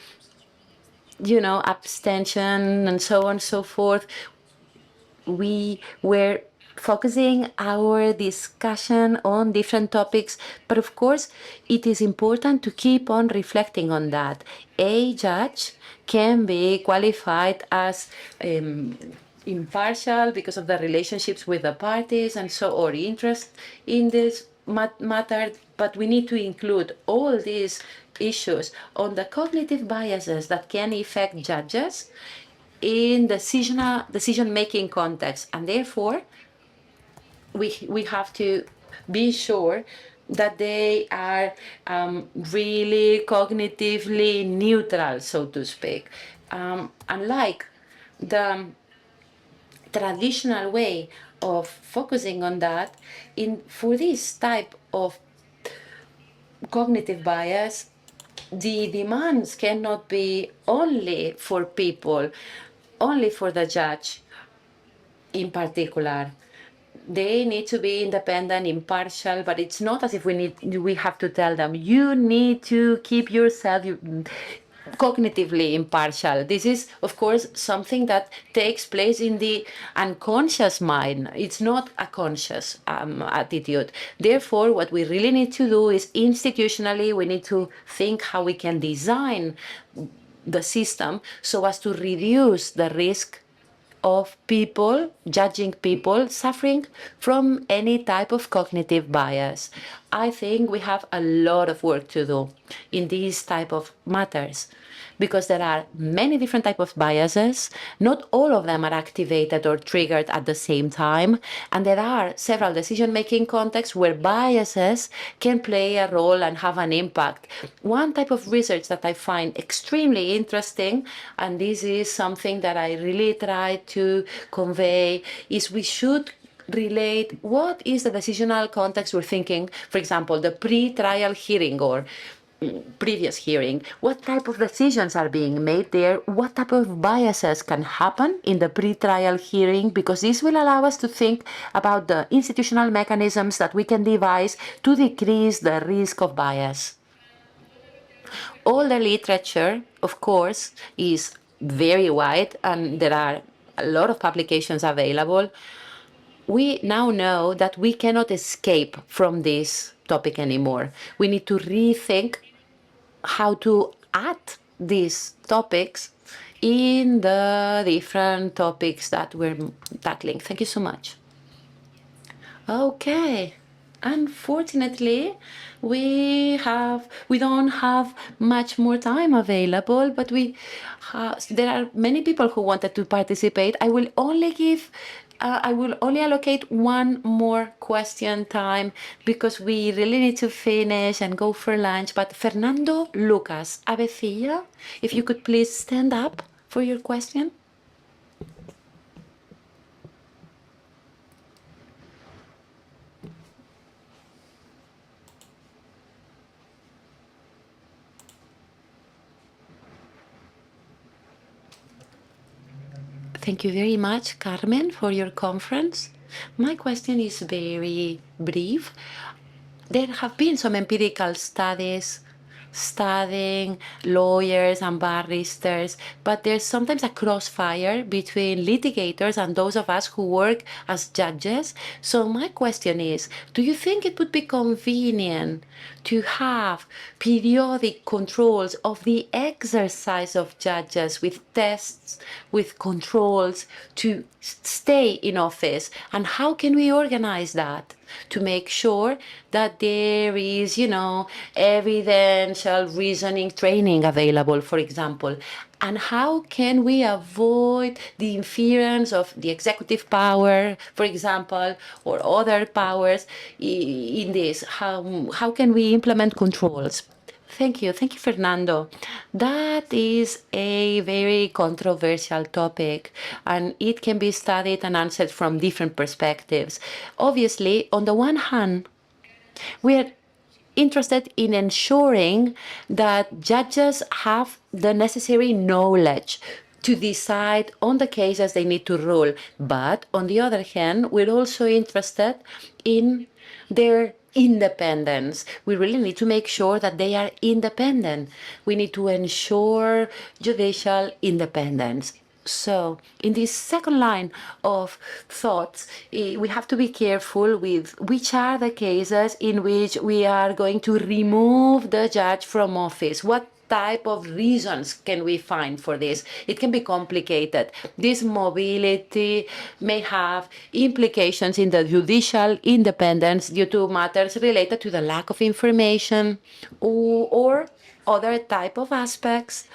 abstention and so on and so forth. We were focusing our discussion on different topics, but of course it is important to keep on reflecting on that. A judge can be qualified as impartial because of the relationships with the parties and so, or interest in this matter, but we need to include all these issues on the cognitive biases that can affect judges in decision-making context, and therefore we have to be sure that they are really cognitively neutral, so to speak. Unlike the traditional way of focusing on that, for this type of cognitive bias, the demands cannot be only for people, only for the judge in particular. They need to be independent, impartial, but it's not as if we have to tell them, you need to keep yourself cognitively impartial. This is, of course, something that takes place in the unconscious mind. It's not a conscious attitude. Therefore, what we really need to do is institutionally, we need to think how we can design the system so as to reduce the risk of people, judging people, suffering from any type of cognitive bias. I think we have a lot of work to do in these type of matters, because there are many different types of biases. Not all of them are activated or triggered at the same time. And there are several decision-making contexts where biases can play a role and have an impact. One type of research that I find extremely interesting, and this is something that I really try to convey, is we should relate what is the decisional context we're thinking. For example, the pre-trial hearing or previous hearing, what type of decisions are being made there, what type of biases can happen in the pre-trial hearing, because this will allow us to think about the institutional mechanisms that we can devise to decrease the risk of bias. All the literature, of course, is very wide, and there are a lot of publications available. We now know that we cannot escape from this topic anymore. We need to rethink how to add these topics in the different topics that we're tackling. Thank you so much. Okay. Unfortunately, we don't have much more time available, but there are many people who wanted to participate. I will only allocate one more question time because we really need to finish and go for lunch. But Fernando Lucas Avecilla, if you could please stand up for your question. Thank you very much, Carmen, for your conference. My question is very brief. There have been some empirical studies studying lawyers and barristers, but there's sometimes a crossfire between litigators and those of us who work as judges. So my question is, do you think it would be convenient to have periodic controls of the exercise of judges with tests, with controls to stay in office? And how can we organize that to make sure that there is, evidential reasoning training available, for example? And how can we avoid the interference of the executive power, for example, or other powers in this? How can we implement controls? Thank you. Thank you, Fernando. That is a very controversial topic, and it can be studied and answered from different perspectives. Obviously, on the one hand, we're interested in ensuring that judges have the necessary knowledge to decide on the cases they need to rule. But on the other hand, we're also interested in their independence. We really need to make sure that they are independent. We need to ensure judicial independence. So, in this second line of thoughts, we have to be careful with which are the cases in which we are going to remove the judge from office. What type of reasons can we find for this? It can be complicated. This mobility may have implications in the judicial independence due to matters related to the lack of information or other type of aspects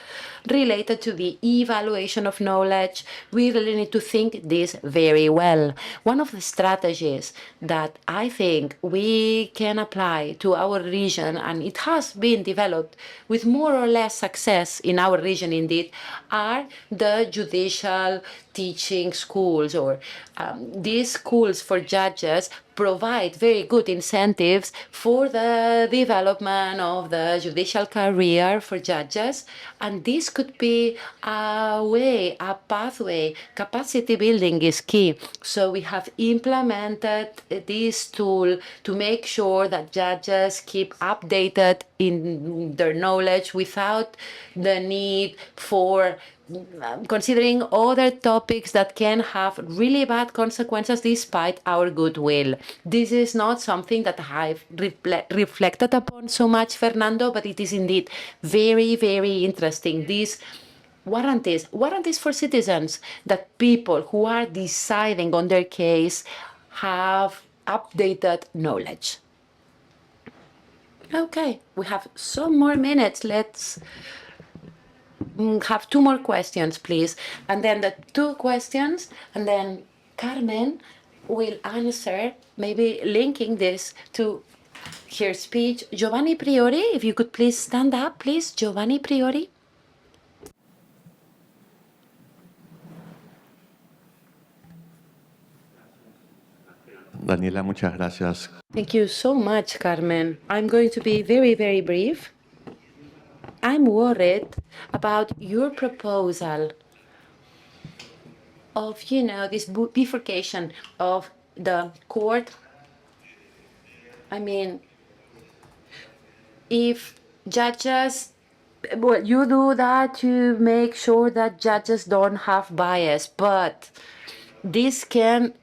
related to the evaluation of knowledge. We really need to think this very well. One of the strategies that I think we can apply to our region, and it has been developed with more or less success in our region indeed, are the judicial teaching schools, or these schools for judges provide very good incentives for the development of the judicial career for judges. And this could be a way, a pathway. Capacity building is key. So we have implemented this tool to make sure that judges keep updated in their knowledge without the need for considering other topics that can have really bad consequences despite our goodwill. This is not something that I've reflected upon so much, Fernando, but it is indeed very, very interesting. These warranties for citizens, that people who are deciding on their case have updated knowledge. Okay, we have some more minutes. Let's have two more questions, please. And then the two questions, and then Carmen will answer, maybe linking this to her speech. Giovanni Priori, if you could please stand up, please. Giovanni Priori. Daniela, muchas gracias. Thank you so much, Carmen. I'm going to be very, very brief. I'm worried about your proposal of, this bifurcation of the court. I mean, if judges, well, you do that to make sure that judges don't have bias, but this can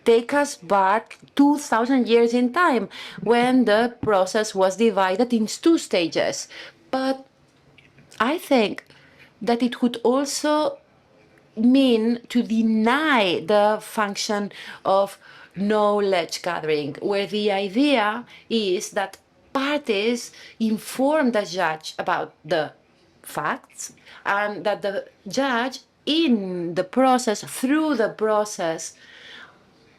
take us back 2,000 years in time when the process was divided into two stages. But I think that it could also mean to deny the function of knowledge gathering, where the idea is that parties inform the judge about the facts, and that the judge in the process, through the process,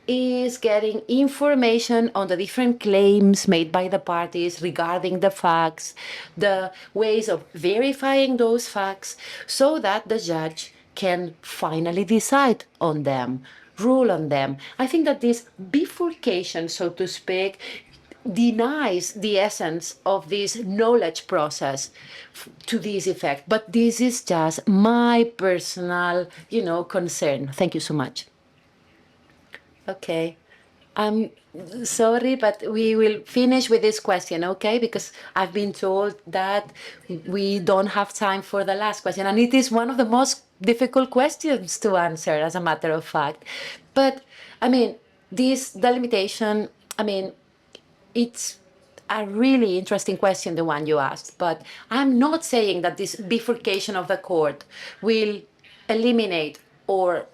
is getting information on the different claims made by the parties regarding the facts, the ways of verifying those facts, so that the judge can finally decide on them, rule on them. I think that this bifurcation, so to speak, denies the essence of this knowledge process to this effect. But this is just my personal, concern. Thank you so much. Okay. I'm sorry, but we will finish with this question, okay? Because I've been told that we don't have time for the last question. And it is one of the most difficult questions to answer, as a matter of fact. But, I mean, this delimitation, it's a really interesting question, the one you asked. But I'm not saying that this bifurcation of the court will eliminate or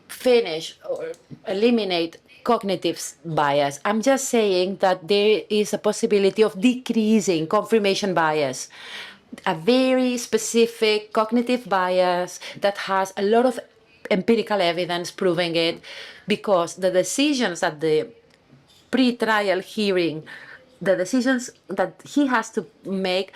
finish or eliminate cognitive bias. I'm just saying that there is a possibility of decreasing confirmation bias, a very specific cognitive bias that has a lot of empirical evidence proving it, because the decisions at the pre-trial hearing, the decisions that he has to make,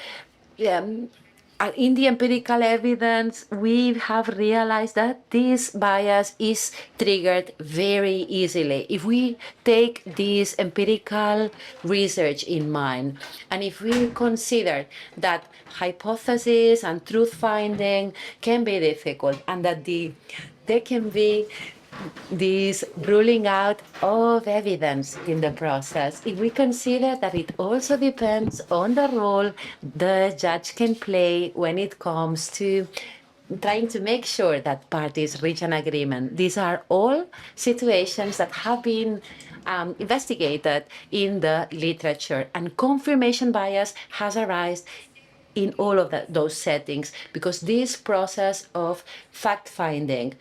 in the empirical evidence, we have realized that this bias is triggered very easily. If we take this empirical research in mind, and if we consider that hypothesis and truth finding can be difficult, and that there can be this ruling out of evidence in the process, if we consider that it also depends on the role the judge can play when it comes to trying to make sure that parties reach an agreement. These are all situations that have been investigated in the literature, and confirmation bias has arisen in all of those settings, because this process of fact-finding,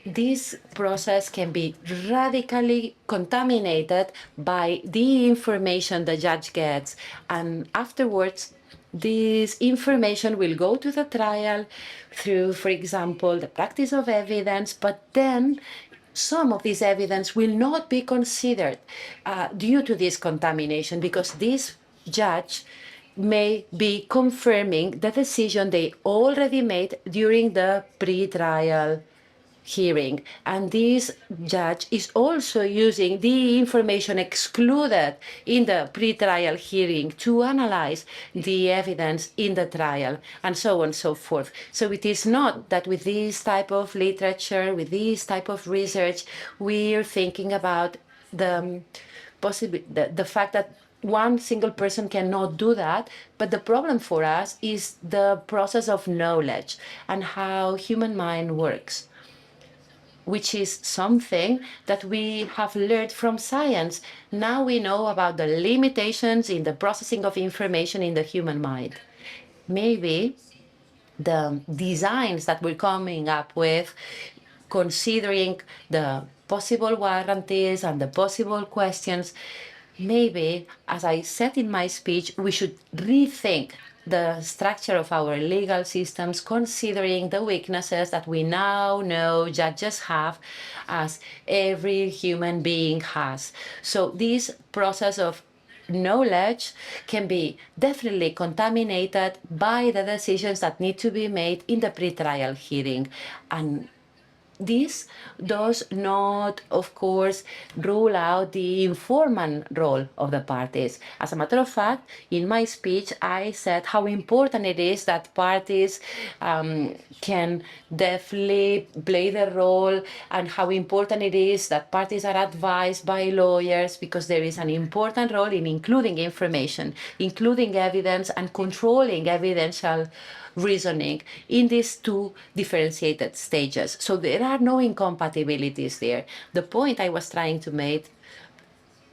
this process can be radically contaminated by the information the judge gets, and afterwards this information will go to the trial through, for example, the practice of evidence, but then some of this evidence will not be considered due to this contamination, because this judge may be confirming the decision they already made during the pre-trial hearing. And this judge is also using the information excluded in the pre-trial hearing to analyze the evidence in the trial, and so on and so forth. So it is not that with this type of literature, with this type of research, we're thinking about the fact that one single person cannot do that. But the problem for us is the process of knowledge and how human mind works, which is something that we have learned from science. Now we know about the limitations in the processing of information in the human mind. Maybe the designs that we're coming up with, considering the possible warranties and the possible questions, maybe, as I said in my speech, we should rethink the structure of our legal systems, considering the weaknesses that we now know judges have, as every human being has. So this process of knowledge can be definitely contaminated by the decisions that need to be made in the pre-trial hearing. And this does not, of course, rule out the informant role of the parties. As a matter of fact, in my speech, I said how important it is that parties can definitely play the role, and how important it is that parties are advised by lawyers, because there is an important role in including information, including evidence, and controlling evidential reasoning in these two differentiated stages. So there are no incompatibilities there. The point I was trying to make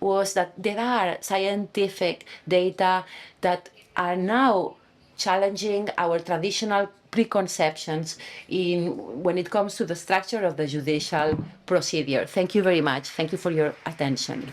was that there are scientific data that are now challenging our traditional preconceptions when it comes to the structure of the judicial procedure. Thank you very much. Thank you for your attention.